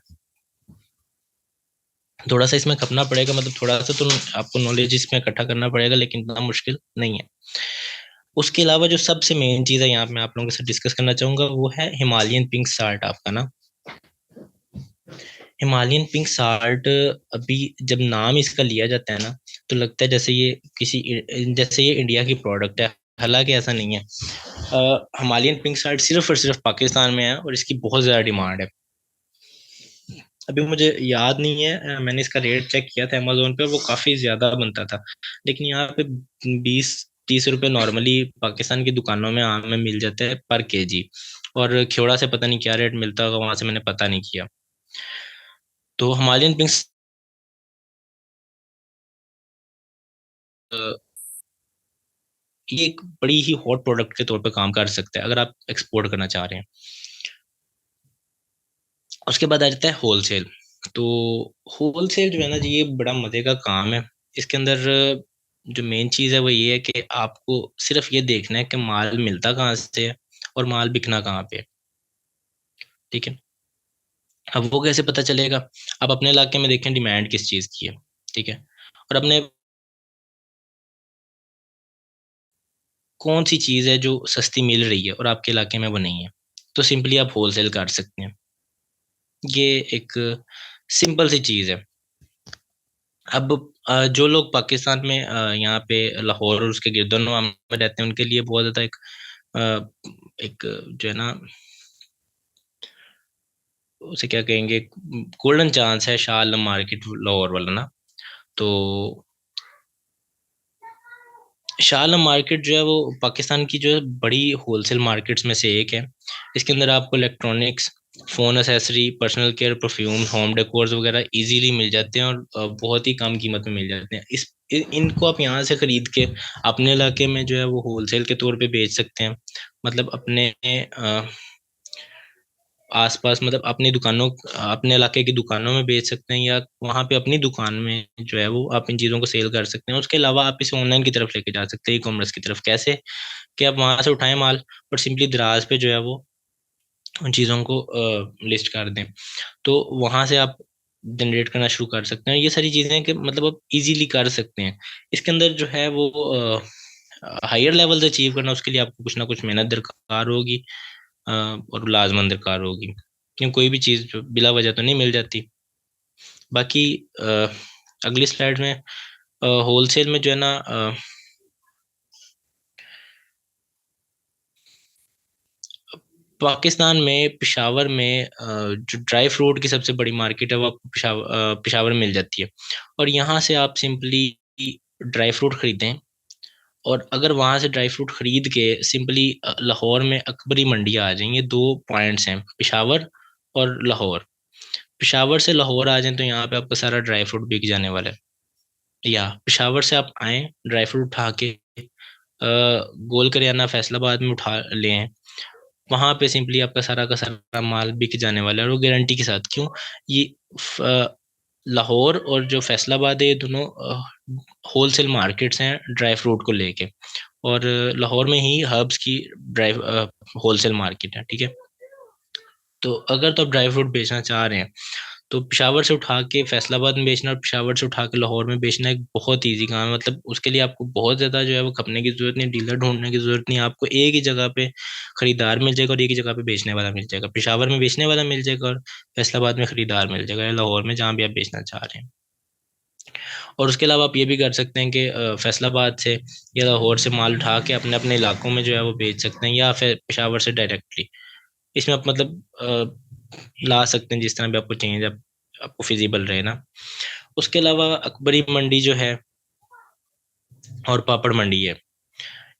थोड़ा सा इसमें खपना पड़ेगा, मतलब थोड़ा सा तो आपको नॉलेज इसमें इकट्ठा करना पड़ेगा, लेकिन इतना मुश्किल नहीं है। उसके अलावा जो सबसे मेन चीज़ है यहाँ पे मैं आप लोगों के साथ डिस्कस करना चाहूंगा वो है हिमालयन पिंक साल्ट आपका ना। हिमालयन पिंक साल्ट, अभी जब नाम इसका लिया जाता है ना तो लगता है जैसे ये जैसे ये इंडिया की प्रोडक्ट है, हालांकि ऐसा नहीं है। हिमालयन पिंक साल्ट सिर्फ और सिर्फ पाकिस्तान में है और इसकी बहुत ज़्यादा डिमांड है। अभी मुझे याद नहीं है, मैंने इसका रेट चेक किया था अमेजोन पे, वो काफ़ी ज़्यादा बनता था। लेकिन यहाँ पे 20-30 रुपए नॉर्मली पाकिस्तान की दुकानों में आम में मिल जाता है पर केजी। और खेवड़ा से पता नहीं क्या रेट मिलता होगा, वहां से मैंने पता नहीं किया। तो हिमालयन पिंक्स ये एक बड़ी ही हॉट प्रोडक्ट के तौर पे काम कर सकता है अगर आप एक्सपोर्ट करना चाह रहे हैं। उसके बाद आ जाता है होलसेल। तो होलसेल जो है ना जी, ये बड़ा मजे का काम है। इसके अंदर जो मेन चीज़ है वो ये है कि आपको सिर्फ ये देखना है कि माल मिलता कहाँ से है और माल बिकना कहाँ पे है। ठीक है, अब वो कैसे पता चलेगा? आप अपने इलाके में देखें डिमांड किस चीज़ की है। ठीक है, और अपने कौन सी चीज़ है जो सस्ती मिल रही है और आपके इलाके में वो नहीं है, तो सिंपली आप होलसेल कर सकते हैं। ये एक सिंपल सी चीज़ है। अब जो लोग पाकिस्तान में यहाँ पे लाहौर और उसके गिरदोनवा में रहते हैं उनके लिए बहुत ज़्यादा एक जो है ना, उसे क्या कहेंगे, गोल्डन चांस है शाह आलम मार्केट लाहौर वाला ना। तो शाह आलम मार्केट जो है वो पाकिस्तान की जो है बड़ी होलसेल मार्केट्स में से एक है। इसके अंदर आपको electronics, phone accessory, personal care, perfume, home decors वगैरह इजीली मिल जाते हैं, और बहुत ही कम कीमत में मिल जाते हैं। इनको आप यहाँ से खरीद के अपने इलाके में जो है वो होलसेल के तौर पे बेच सकते हैं। मतलब अपने आसपास, मतलब अपनी दुकानों, अपने इलाके की दुकानों में बेच सकते हैं, या वहां पे अपनी दुकान में जो है वो आप इन चीज़ों को सेल कर सकते हैं। उसके अलावा आप इसे ऑनलाइन की तरफ लेके जा सकते हैं, ई कॉमर्स की तरफ। कैसे? कि आप वहां से उठाएं माल और सिंपली दराज पे जो है वो उन चीज़ों को लिस्ट कर दें, तो वहां से आप जनरेट करना शुरू कर सकते हैं। ये सारी चीज़ें कि मतलब आप इजीली कर सकते हैं। इसके अंदर जो है वो हायर लेवल अचीव करना, उसके लिए आपको कुछ ना कुछ मेहनत दरकार होगी, और लाजमन दरकार होगी, क्योंकि कोई भी चीज़ जो बिला वजह तो नहीं मिल जाती। बाकी अगली स्लाइड में होलसेल में जो है ना, पाकिस्तान में पेशावर में जो ड्राई फ्रूट की सबसे बड़ी मार्केट है वो आपको पेशावर में मिल जाती है। और यहाँ से आप सिंपली ड्राई फ्रूट खरीदें, और अगर वहां से ड्राई फ्रूट खरीद के सिंपली लाहौर में अकबरी मंडियाँ आ जाएंगे। दो पॉइंट्स हैं, पेशावर और लाहौर। पेशावर से लाहौर आ जाएं तो यहाँ पे आपका सारा ड्राई फ्रूट बिक जाने वाला है। या पेशावर से आप आए ड्राई फ्रूट उठा के गोल करियाना फैसलाबाद में उठा लें, वहां पे सिंपली आपका सारा का सारा माल बिक जाने वाला है, और वो गारंटी के साथ। क्यों? ये लाहौर और जो फैसलाबाद है, ये दोनों होलसेल मार्केट्स हैं ड्राई फ्रूट को लेके। और लाहौर में ही हर्ब्स की ड्राई होलसेल मार्केट है, ठीक है। तो अगर तो आप ड्राई फ्रूट बेचना चाह रहे हैं, तो पेशावर से उठा के फैसलाबाद में बेचना और पेशावर से उठा के लाहौर में बेचना एक बहुत इजी काम है। मतलब उसके लिए आपको बहुत ज़्यादा जो है वो खपने की जरूरत नहीं, डीलर ढूंढने की जरूरत नहीं। आपको एक ही जगह पे खरीदार मिल जाएगा, और एक ही जगह पे बेचने वाला मिल जाएगा। पेशावर में बेचने वाला मिल जाएगा, और फैसलाबाद में खरीदार मिल जाएगा, या लाहौर में, जहाँ भी आप बेचना चाह रहे हैं। और उसके अलावा आप ये भी कर सकते हैं कि फैसलाबाद से या लाहौर से माल उठा के अपने अपने इलाकों में जो है वो बेच सकते हैं, या फिर पेशावर से डायरेक्टली। इसमें आप मतलब ला सकते हैं जिस तरह भी आपको चाहिए, जब आपको फिजिबल रहे ना। उसके अलावा अकबरी मंडी जो है और पापड़ मंडी है,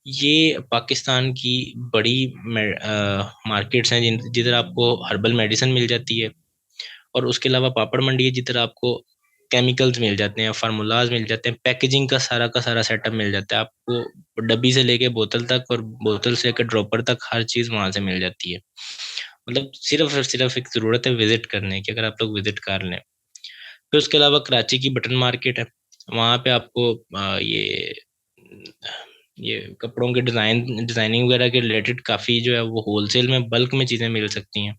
ये पाकिस्तान की बड़ी मार्केट्स हैं जिधर आपको हर्बल मेडिसिन मिल जाती है। और उसके अलावा पापड़ मंडी है जिधर आपको केमिकल्स मिल जाते हैं, फार्मूलाज मिल जाते हैं, पैकेजिंग का सारा सेटअप मिल जाता है आपको। डब्बी से लेके बोतल तक, और बोतल से लेकर ड्रॉपर तक, हर चीज़ वहां से मिल जाती है। मतलब सिर्फ और सिर्फ एक ज़रूरत है विजिट करने की, अगर आप लोग विजिट कर लें। फिर उसके अलावा कराची की बटन मार्केट है। वहाँ पे आपको ये कपड़ों के डिजाइनिंग वगैरह के रिलेटेड काफ़ी जो है वो होलसेल में बल्क में चीज़ें मिल सकती हैं।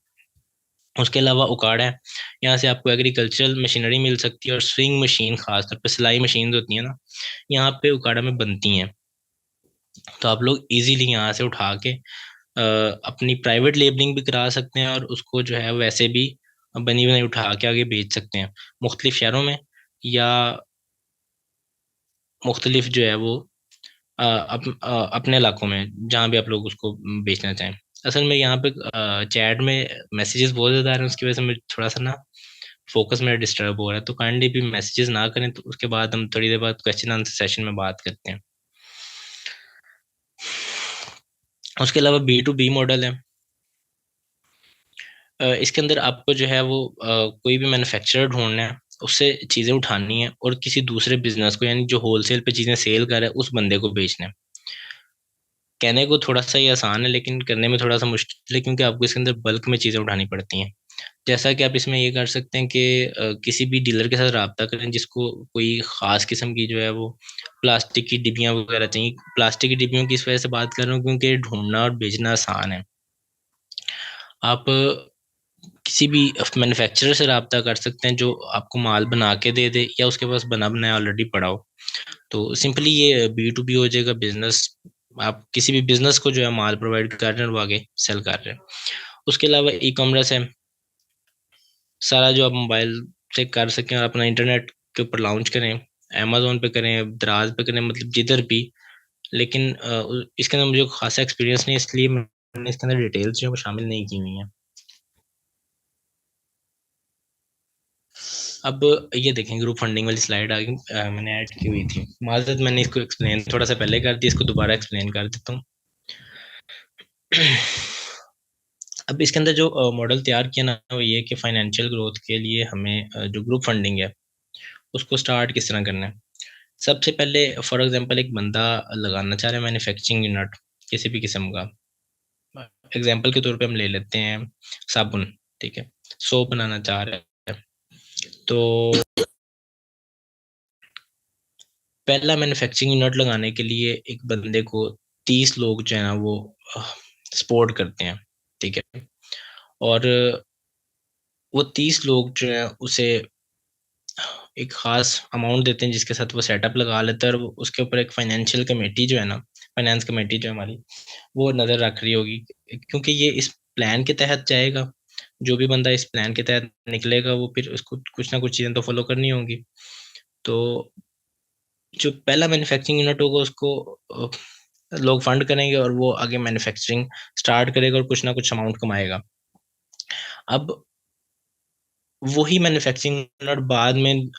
उसके अलावा उकाड़ा है, यहाँ से आपको एग्रीकल्चरल मशीनरी मिल सकती है, और स्विंग मशीन, खासतौर पर सिलाई मशीन होती है ना, यहाँ पे उकाड़ा में बनती हैं। तो आप लोग इजीली यहाँ से उठा के अपनी प्राइवेट लेबलिंग भी करा सकते हैं, और उसको जो है वैसे भी बनी बनाई उठा के आगे बेच सकते हैं मुख्तलिफ शहरों में, या मुख्तलिफ जो है वो अपने इलाकों में, जहाँ भी आप लोग उसको बेचना चाहें। असल में यहाँ पे चैट में मैसेजेस बहुत ज़्यादा आ रहे हैं, उसकी वजह से मैं थोड़ा सा ना फोकस मेरा डिस्टर्ब हो रहा है। तो काइंडली भी मैसेजेस ना करें, तो उसके बाद हम थोड़ी देर बाद क्वेश्चन आंसर सेशन में बात करते हैं। उसके अलावा B2B मॉडल है। इसके अंदर आपको जो है वो कोई भी मैन्युफैक्चरर ढूंढना है, उससे चीज़ें उठानी है, और किसी दूसरे बिजनेस को, यानी जो होलसेल पे चीज़ें सेल कर रहा है, उस बंदे को बेचना है। कहने को थोड़ा सा ही आसान है, लेकिन करने में थोड़ा सा मुश्किल है, क्योंकि आपको इसके अंदर बल्क में चीज़ें उठानी पड़ती हैं। जैसा कि आप इसमें ये कर सकते हैं कि किसी भी डीलर के साथ रब्ता करें जिसको कोई ख़ास किस्म की जो है वो प्लास्टिक की डिब्बियाँ वगैरह चाहिए। प्लास्टिक की डिब्बियों की इस वजह से बात कर रहा हूँ क्योंकि ढूंढना और बेचना आसान है। आप किसी भी मैन्युफैक्चरर से रब्ता कर सकते हैं जो आपको माल बना के दे दे, या उसके पास बना बनाया ऑलरेडी पड़ा हो। तो सिंपली ये B2B हो जाएगा बिजनेस। आप किसी भी बिजनेस को जो है माल प्रोवाइड कर रहे हैं और वो आगे सेल कर रहे हैं। उसके अलावा ई कॉमर्स है, सारा जो आप मोबाइल से कर सकें और अपना इंटरनेट के ऊपर लॉन्च करें। अमेजोन पे करें, दराज पे करें, मतलब जिधर भी। लेकिन इसके अंदर मुझे खासा एक्सपीरियंस नहीं, इसलिए मैंने इसके अंदर डिटेल्स जो है वो शामिल नहीं की हुई हैं। अब ये देखें, ग्रुप फंडिंग वाली स्लाइड आगे मैंने ऐड की हुई थी, माजरत मैंने इसको एक्सप्लेन थोड़ा सा पहले कर दी, इसको दोबारा एक्सप्लेन कर देता हूँ। अब इसके अंदर जो मॉडल तैयार किया ना, वो ये कि फाइनेंशियल ग्रोथ के लिए हमें जो ग्रुप फंडिंग है उसको स्टार्ट किस तरह करना है। सबसे पहले फॉर एग्जांपल एक बंदा लगाना चाह रहा है मैन्युफैक्चरिंग यूनिट किसी भी किस्म का। एग्जांपल के तौर पे हम ले लेते हैं साबुन, ठीक है, सोप बनाना चाह रहा है। तो पहला मैन्युफैक्चरिंग यूनिट लगाने के लिए एक बंदे को 30 लोग जो है ना वो सपोर्ट करते हैं, ठीक है। और वो 30 लोग जो है उसे एक खास अमाउंट देते हैं जिसके साथ वो सेटअप लगा लेता है, और उसके ऊपर एक फाइनेंशियल कमेटी जो है ना, फाइनेंस कमेटी जो हमारी, वो नज़र रख रही होगी, क्योंकि ये इस प्लान के तहत जाएगा। जो भी बंदा इस प्लान के तहत निकलेगा वो फिर उसको कुछ ना कुछ चीज़ें तो फॉलो करनी होंगी। तो जो पहला मैन्युफैक्चरिंग यूनिट होगा उसको लोग फंड करेंगे और वो आगे मैन्युफैक्चरिंग स्टार्ट करेगा और कुछ ना कुछ अमाउंट कमाएगा। अब वही मैन्युफैक्चरिंग यूनिट बाद में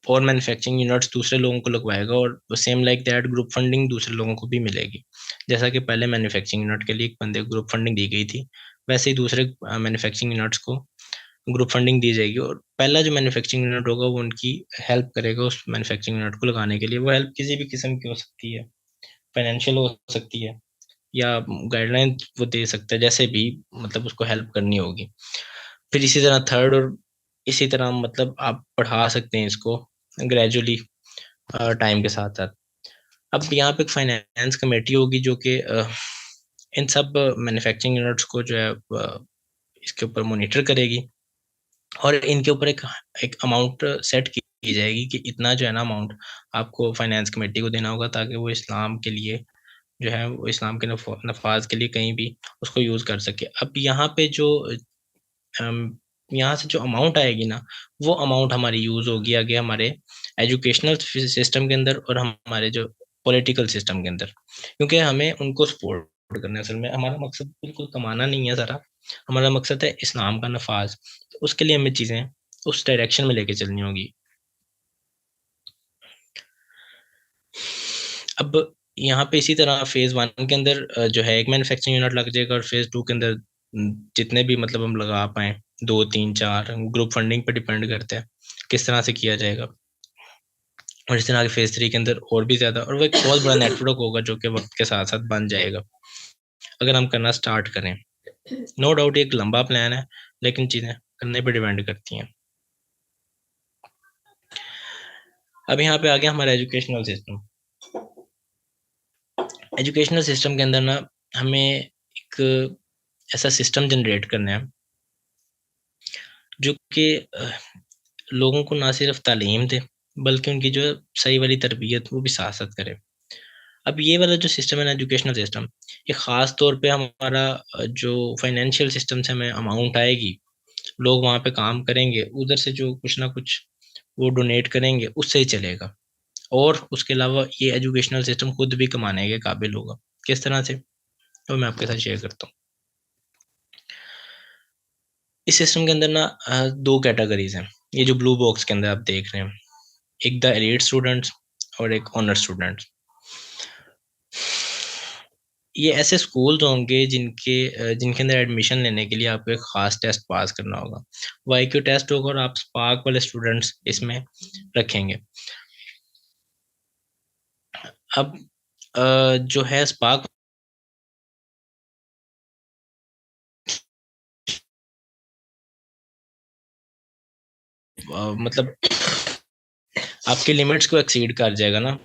और मैन्युफैक्चरिंग यूनिट्स दूसरे लोगों को लगवाएगा, और same like that group funding दूसरे लोगों को भी मिलेगी। जैसा कि पहले मैन्युफैक्चरिंग यूनिट के लिए एक बंदे को ग्रुप फंडिंग दी गई थी, वैसे ही दूसरे मैन्युफैक्चरिंग यूनिट्स को ग्रुप फंडिंग दी जाएगी। और पहला जो मैन्युफैक्चरिंग यूनिट होगा वो उनकी हेल्प करेगा उस मैन्युफैक्चरिंग यूनिट को लगाने के लिए। वो हेल्प किसी भी किस्म की हो सकती है, फाइनेंशियल हो सकती है, या गाइडलाइन वो दे सकता है, जैसे भी मतलब उसको हेल्प करनी होगी। फिर इसी तरह थर्ड, और इसी तरह मतलब आप बढ़ा सकते हैं इसको ग्रेजुअली टाइम के साथ साथ। अब यहाँ पे एक फाइनेंस कमेटी होगी जो कि इन सब मैन्युफैक्चरिंग यूनिट्स को जो है इसके ऊपर मॉनिटर करेगी, और इनके ऊपर एक एक अमाउंट सेट की जाएगी कि इतना जो है ना अमाउंट आपको फाइनेंस कमेटी को देना होगा, ताकि वो इस्लाम के लिए जो है वो इस्लाम के नफाज के लिए कहीं भी उसको यूज़ कर सके। अब यहाँ पे जो यहाँ से जो अमाउंट आएगी ना, वो अमाउंट हमारी यूज़ होगी आगे हमारे एजुकेशनल सिस्टम के अंदर और हमारे जो पॉलिटिकल सिस्टम के अंदर, क्योंकि हमें उनको सपोर्ट करना है। असल में हमारा मकसद बिल्कुल कमाना नहीं है सारा, हमारा मकसद है इस्लाम का नफाज। तो उसके लिए हमें चीज़ें उस डायरेक्शन में लेके चलनी होगी। अब यहाँ पे इसी तरह फेज वन के अंदर जो है एक मैन्युफैक्चरिंग यूनिट लग जाएगा, और फेज टू के अंदर जितने भी मतलब हम लगा पाए, दो तीन चार, ग्रुप फंडिंग पे डिपेंड करता है किस तरह से किया जाएगा। और इस तरह के फेज थ्री के अंदर और भी ज्यादा, और वो एक बहुत बड़ा नेटवर्क होगा जो कि वक्त के साथ साथ बन जाएगा अगर हम करना स्टार्ट करें। नो डाउट ये एक लंबा प्लान है, लेकिन चीजें करने पे डिपेंड करती हैं। अब यहाँ पे आ गया हमारा एजुकेशनल सिस्टम। एजुकेशनल सिस्टम के अंदर ना हमें एक ऐसा सिस्टम जनरेट करना है जो कि लोगों को ना सिर्फ तालीम दे, बल्कि उनकी जो सही वाली तरबियत वो भी साथ साथ करे। अब ये वाला जो सिस्टम है ना, एजुकेशनल सिस्टम, ये ख़ास तौर पे हमारा जो फाइनेंशियल सिस्टम से हमें अमाउंट आएगी, लोग वहाँ पे काम करेंगे, उधर से जो कुछ ना कुछ वो डोनेट करेंगे उससे ही चलेगा। और उसके अलावा ये एजुकेशनल सिस्टम खुद भी कमाने के काबिल होगा। किस तरह से, तो मैं आपके साथ शेयर करता हूँ। इस सिस्टम के अंदर ना दो कैटेगरीज हैं, ये जो ब्लू बॉक्स के अंदर आप देख रहे हैं, एक द एलीट स्टूडेंट्स और एक ऑनर स्टूडेंट्स। ये ऐसे स्कूल्स होंगे जिनके अंदर एडमिशन लेने के लिए आपको एक खास टेस्ट पास करना होगा। वो आईक्यू टेस्ट होगा, और आप स्पार्क वाले स्टूडेंट्स इसमें रखेंगे। अब जो है स्पार्क मतलब आपके लिमिट्स को एक्सीड कर जाएगा ना,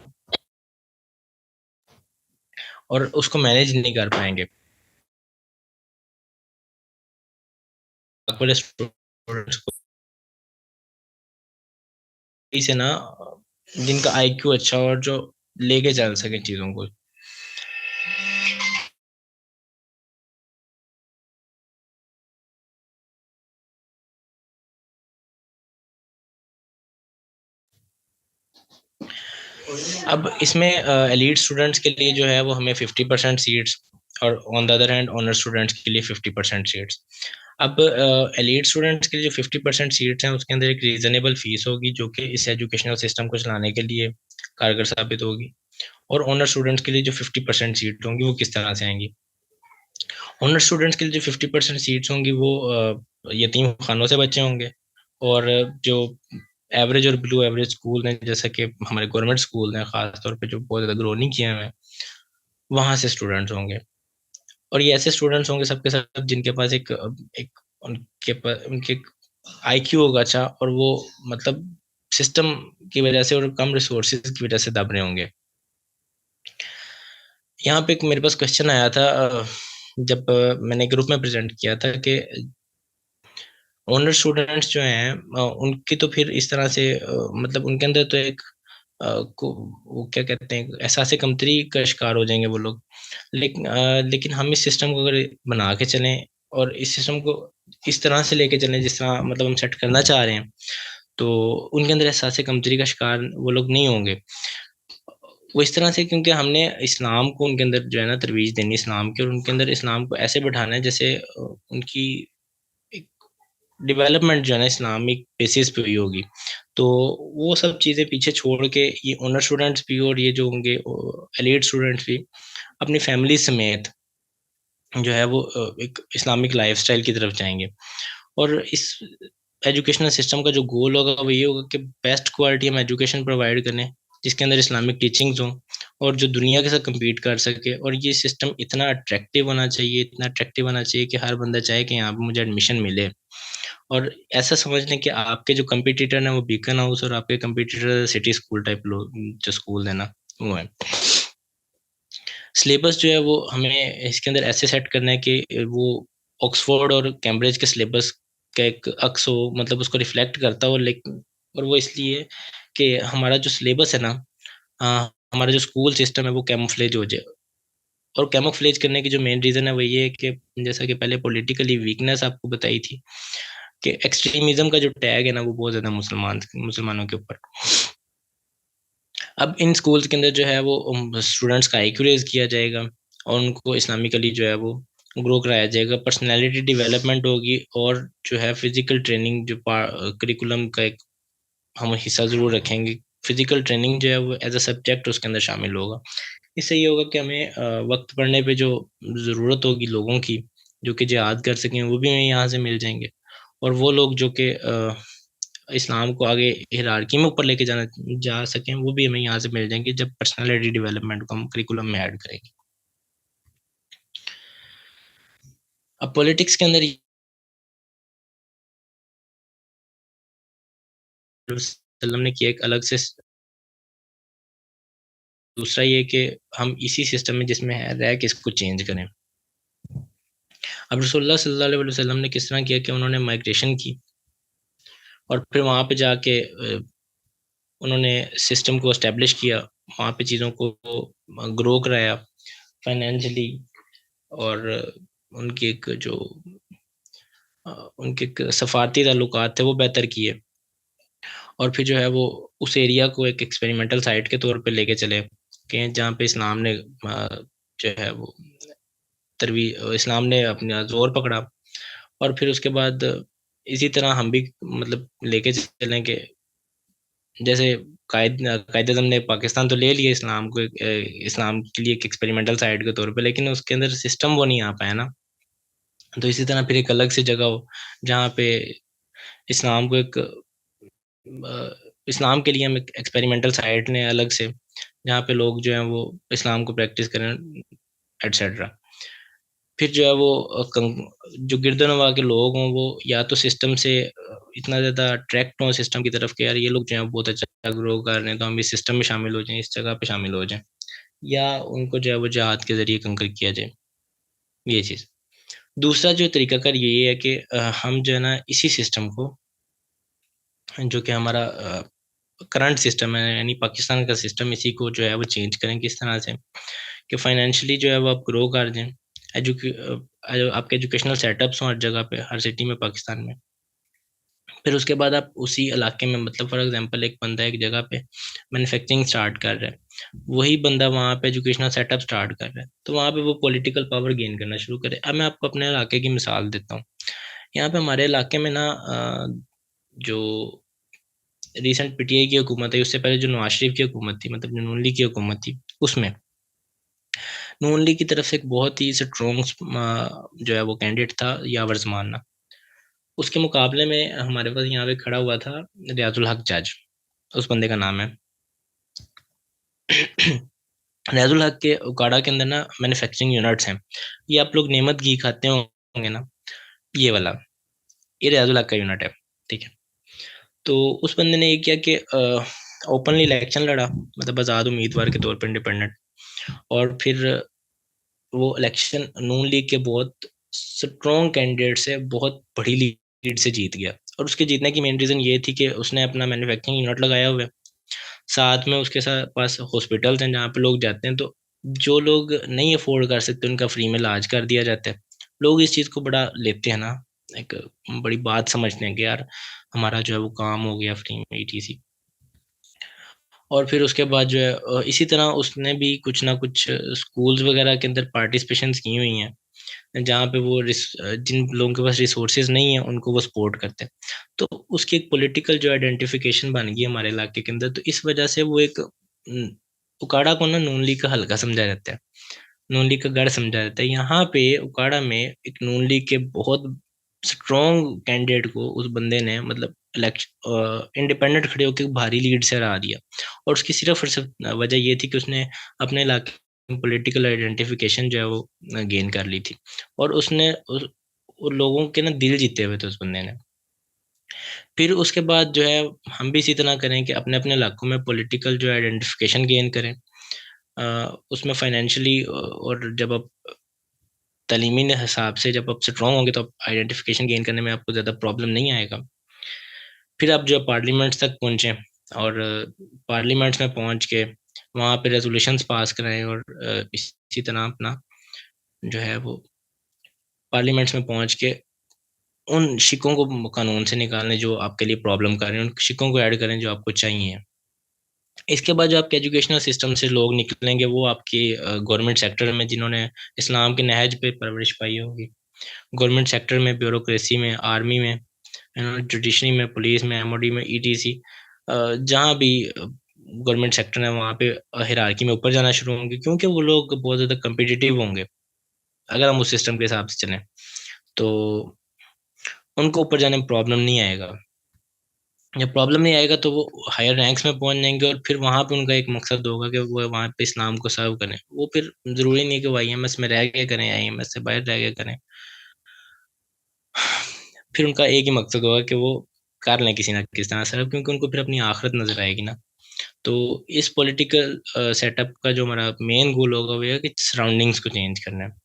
और उसको मैनेज नहीं कर पाएंगे वाले स्टूडेंट्स को। इसे ना जिनका आईक्यू अच्छा हो और जो लेके चल सके चीजों को। अब इसमें एलीट स्टूडेंट्स के लिए जो है वो हमें 50% सीट्स, और on the other hand honour students के लिए 50% सीट्स। अब एलीट स्टूडेंट्स के लिए जो 50% सीट्स हैं उसके अंदर एक रीजनेबल फीस होगी जो कि इस एजुकेशनल सिस्टम को चलाने के लिए कारगर साबित होगी। और ऑनर स्टूडेंट्स के लिए जो 50% सीट होंगी वो किस तरह से आएंगी? ऑनर स्टूडेंट्स के लिए जो 50% सीट्स होंगी वो यतीम खानों से बच्चे होंगे, और जो एवरेज और बिलो एवरेज स्कूल हैं जैसा कि हमारे गवर्नमेंट स्कूल हैं खासतौर पे जो बहुत ज़्यादा ग्रो नहीं किए हुए हैं, वहाँ से स्टूडेंट्स होंगे। और ये ऐसे स्टूडेंट्स होंगे सबके सब जिनके पास एक उनके आईक्यू होगा अच्छा, और वो मतलब सिस्टम की वजह से और कम रिसोर्सेज की वजह से दब रहे होंगे। यहाँ पे एक मेरे पास क्वेश्चन आया था जब मैंने ग्रुप में प्रेजेंट किया था कि ऑनर स्टूडेंट्स जो हैं उनकी तो फिर इस तरह से मतलब उनके अंदर तो एक वो क्या कहते हैं एहसास कमतरी का शिकार हो जाएंगे वो लोग। लेकिन हम इस सिस्टम को अगर बना के चलें और इस सिस्टम को इस तरह से लेके चलें जिस तरह मतलब हम सेट करना चाह रहे हैं, तो उनके अंदर एहसास कमतरी का शिकार वो लोग नहीं होंगे। वो इस तरह से क्योंकि हमने इस्लाम को उनके अंदर जो है ना तरवीज देनी इस्लाम की, और उनके अंदर इस्लाम को ऐसे बैठाना है जैसे उनकी एक डेवलपमेंट जो है ना इस्लामिक बेसिस पे हुई होगी। तो वो सब चीज़ें पीछे छोड़ के ये ऑनर स्टूडेंट्स भी और ये जो होंगे एलीट स्टूडेंट्स भी अपनी फैमिली समेत जो है वो एक इस्लामिक लाइफस्टाइल की तरफ जाएंगे। और इस एजुकेशनल सिस्टम का जो गोल होगा वो ये होगा कि बेस्ट क्वालिटी हम एजुकेशन प्रोवाइड करें जिसके अंदर इस्लामिक टीचिंग्स हों और जो दुनिया के साथ कम्पीट कर सके। और ये सिस्टम इतना अट्रैक्टिव होना चाहिए, इतना अट्रैक्टिव होना चाहिए कि हर बंदा चाहे कि यहाँ पे मुझे एडमिशन मिले। और ऐसा समझ लें कि आपके जो कंपटीटर है वो बीकन हाउस और आपके कंपटीटर सिटी स्कूल टाइप लोग जो स्कूल है ना वो है। सिलेबस जो है वो हमें इसके अंदर ऐसे सेट करना है कि वो ऑक्सफोर्ड और कैम्ब्रिज के सिलेबस का एक अक्स हो, मतलब उसको रिफ्लेक्ट करता हो। लेकिन और वो इसलिए कि हमारा जो सिलेबस है ना, हमारा जो स्कूल सिस्टम है वो कैमोफ्लेज हो जाए। और कैमोफ्लेज करने की जो मेन रीज़न है वो ये है कि जैसा कि पहले पॉलिटिकली वीकनेस आपको बताई थी कि एक्सट्रीमिज्म का जो टैग है ना वो बहुत ज़्यादा मुसलमानों के ऊपर। अब इन स्कूल्स के अंदर जो है वो स्टूडेंट्स का आईक्यू रेज़ किया जाएगा और उनको इस्लामिकली जो है वो ग्रो कराया जाएगा, पर्सनैलिटी डेवलपमेंट होगी, और जो है फिजिकल ट्रेनिंग जो करिकुलम का एक हम हिस्सा ज़रूर रखेंगे। फिजिकल ट्रेनिंग जो है वो एज अ सब्जेक्ट उसके अंदर शामिल होगा। इससे ये होगा कि हमें वक्त पड़ने पे जो ज़रूरत होगी लोगों की जो कि जिहाद कर सकें वो भी हमें यहाँ से मिल जाएंगे। और वो लोग जो कि इस्लाम को आगे हिरारकी में ऊपर लेके जाना जा सकें वो भी हमें यहाँ से मिल जाएंगे जब पर्सनालिटी डेवलपमेंट को हम करिकुलम में ऐड करेंगे। अब पॉलिटिक्स के अंदर वसल्लम ने किया एक अलग से दूसरा ये कि हम इसी सिस्टम में जिसमें है रह के इसको चेंज करें। अब रसूलुल्लाह सल्लल्लाहु अलैहि वसल्लम ने किस तरह किया कि उन्होंने माइग्रेशन की और फिर वहाँ पे जाके उन्होंने सिस्टम को एस्टेब्लिश किया, वहाँ पे चीज़ों को ग्रो कराया फाइनेंशियली, और उनकी एक जो उनके एक सफारती ताल्लुकात थे वो बेहतर किए। और फिर जो है वो उस एरिया को एक एक्सपेरिमेंटल साइट के तौर पे लेके चले कि जहाँ पे इस्लाम ने जो है वो तरवी इस्लाम ने अपना जोर पकड़ा। और फिर उसके बाद इसी तरह हम भी मतलब लेके चलें कि जैसे कायद आज़म ने पाकिस्तान तो ले लिया इस्लाम को इस्लाम के लिए एक एक्सपेरिमेंटल साइट के तौर पे, लेकिन उसके अंदर सिस्टम वो नहीं आ पाया ना। तो इसी तरह फिर एक अलग से जगह हो जहाँ पे इस्लाम को एक इस्लाम के लिए हम एक एक्सपेरिमेंटल साइट ने अलग से जहाँ पे लोग जो हैं वो इस्लाम को प्रैक्टिस करें एटसेट्रा। फिर जो है वो जो गिरदनवा के लोग हों वो या तो सिस्टम से इतना ज़्यादा अट्रैक्ट हों सिस्टम की तरफ कि यार ये लोग जो हैं बहुत अच्छा ग्रो कर रहे हैं तो हम इस सिस्टम में शामिल हो जाएं, इस जगह पे शामिल हो जाएं, या उनको जो है वो जहाद के ज़रिए कंकर किया जाए, ये चीज़। दूसरा जो तरीकाकार ये है कि हम जो है ना इसी सिस्टम को जो कि हमारा करंट सिस्टम है यानी पाकिस्तान का सिस्टम, इसी को जो है वो चेंज करें किस तरह से कि फाइनेंशियली जो है वो आप ग्रो कर दें। आपके एजुकेशनल सेटअप्स हों हर जगह पे, हर सिटी में पाकिस्तान में। फिर उसके बाद आप उसी इलाके में मतलब फॉर एग्जांपल एक बंदा एक जगह पे मैन्युफैक्चरिंग स्टार्ट कर रहा है, वही बंदा वहाँ पे एजुकेशनल सेटअप स्टार्ट कर रहा है, तो वहाँ पे वो पॉलिटिकल पावर गेन करना शुरू करे। अब मैं आपको अपने इलाके की मिसाल देता हूँ यहाँ पे हमारे इलाके में ना जो रिसेंट पीटीआई की हुकूमत है, उससे पहले जो नवाज शरीफ की हुकूमत थी, मतलब जो नून लीग की हुकूमत थी, उसमें नून लीग की तरफ से एक बहुत ही स्ट्रॉन्ग जो है वो कैंडिडेट था यावर जमाना। उसके मुकाबले में हमारे पास यहाँ पे खड़ा हुआ था रियाजुल हक जज, उस बंदे का नाम है। रियाजुल हक के उकाड़ा के अंदर ना मैन्युफैक्चरिंग यूनिट्स हैं। ये आप लोग नेमत घी खाते होंगे ना, ये वाला, ये रियाजुल हक का यूनिट है। ठीक है। तो उस बंदे ने ये किया कि ओपनली इलेक्शन लड़ा, मतलब आज़ाद उम्मीदवार के तौर पर, इंडिपेंडेंट। और फिर वो इलेक्शन नून लीग के बहुत स्ट्रॉन्ग कैंडिडेट से बहुत बड़ी लीड से जीत गया। और उसके जीतने की मेन रीज़न ये थी कि उसने अपना मैन्युफैक्चरिंग यूनिट लगाया हुआ है, साथ में उसके साथ पास हॉस्पिटल्स हैं जहाँ पे लोग जाते हैं। तो जो लोग नहीं अफोर्ड कर सकते उनका फ्री में इलाज कर दिया जाता है। लोग इस चीज़ को बड़ा लेते हैं ना, एक बड़ी बात समझते हैं कि यार हमारा जो है वो काम हो गया फ्री में, ईटीसी। और फिर उसके बाद जो है इसी तरह उसने भी कुछ ना कुछ स्कूल्स वगैरह के अंदर पार्टिसिपेशंस की हुई हैं, जहाँ पे वो जिन लोगों के पास रिसोर्सेज नहीं है उनको वो सपोर्ट करते हैं। तो उसकी एक पॉलिटिकल जो आइडेंटिफिकेशन बन गई हमारे इलाके के अंदर। तो इस वजह से वो एक उकाड़ा को ना नून लीग का हल्का समझा जाता है, नून लीग का गढ़ समझा जाता है। यहाँ पे उकाड़ा में एक नून लीग के बहुत स्ट्रॉन्ग कैंडिडेट को उस बंदे ने, मतलब इलेक्शन इंडिपेंडेंट खड़े होकर भारी लीड से हरा दिया। और उसकी सिर्फ और सिर्फ वजह ये थी कि उसने अपने इलाके में पॉलिटिकल आइडेंटिफिकेशन जो है वो गेन कर ली थी। और उसने उन लोगों के ना दिल जीते हुए थे उस बंदे ने। फिर उसके बाद जो है हम भी इसी तरह करें कि अपने अपने इलाकों में पॉलिटिकल जो आइडेंटिफिकेशन गेन करें। उसमें फाइनेंशियली, और जब आप तालीमी हिसाब से जब आप स्ट्रॉन्ग होंगे तो आप आइडेंटिफिकेशन गेन करने में आपको ज़्यादा प्रॉब्लम नहीं आएगा। फिर आप जो पार्लियामेंट्स तक पहुँचे, और पार्लियामेंट्स में पहुँच के वहाँ पे रेजोल्यूशंस पास कराएं, और इसी तरह अपना जो है वो पार्लियामेंट्स में पहुँच के उन शिकों को कानून से निकालें जो आपके लिए प्रॉब्लम कर रहे हैं, उन शिकों को ऐड करें जो आपको चाहिए। इसके बाद जो आपके एजुकेशनल सिस्टम से लोग निकलेंगे वो आपकी गवर्नमेंट सेक्टर में, जिन्होंने इस्लाम के नहज पे परवरिश पाई होगी, गवर्नमेंट सेक्टर में, ब्यूरोक्रेसी में, आर्मी में, जुडिशरी में, पुलिस में, एमओडी में, ईटीसी, जहाँ भी गवर्नमेंट सेक्टर है वहाँ पे हायरार्की में ऊपर जाना शुरू होंगे, क्योंकि वो लोग बहुत ज़्यादा कम्पिटिटिव होंगे। अगर हम उस सिस्टम के हिसाब से चलें तो उनको ऊपर जाने में प्रॉब्लम नहीं आएगा। जब प्रॉब्लम नहीं आएगा तो वो हायर रैंक्स में पहुंच जाएंगे, और फिर वहां पे उनका एक मकसद होगा कि वो वहां पे इस्लाम को सर्व करें। वो फिर जरूरी नहीं है कि वो आईएमएस में रह के करें, आईएमएस से बाहर रह के करें। फिर उनका एक ही मकसद होगा कि वो कर लें किसी ना किसी तरह सर्व, क्योंकि उनको फिर अपनी आखिरत नजर आएगी ना। तो इस पॉलिटिकल सेटअप का जो हमारा मेन गोल होगा वो है कि सराउंडिंग्स को चेंज करना है।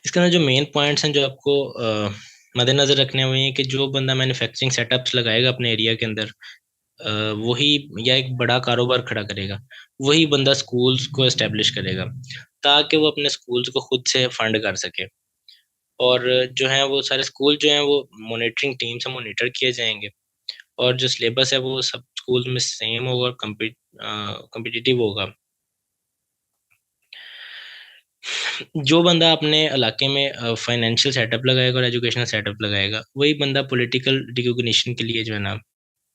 इसके अंदर जो मेन पॉइंट्स हैं जो आपको मद्देनजर रखने हुए हैं कि जो बंदा मैन्युफैक्चरिंग सेटअप्स लगाएगा अपने एरिया के अंदर, वही, या एक बड़ा कारोबार खड़ा करेगा, वही बंदा स्कूल्स को एस्टेब्लिश करेगा, ताकि वो अपने स्कूल्स को खुद से फंड कर सके। और जो है वो सारे स्कूल जो हैं वो मॉनिटरिंग टीम से मॉनिटर किए जाएंगे, और जो सिलेबस है वो सब स्कूल में सेम होगा और कम्पिटिटिव होगा। जो बंदा अपने इलाके में फाइनेंशियल सेटअप लगाएगा और एजुकेशनल सेटअप लगाएगा, वही बंदा पॉलिटिकल रिकॉग्निशन के लिए जो है ना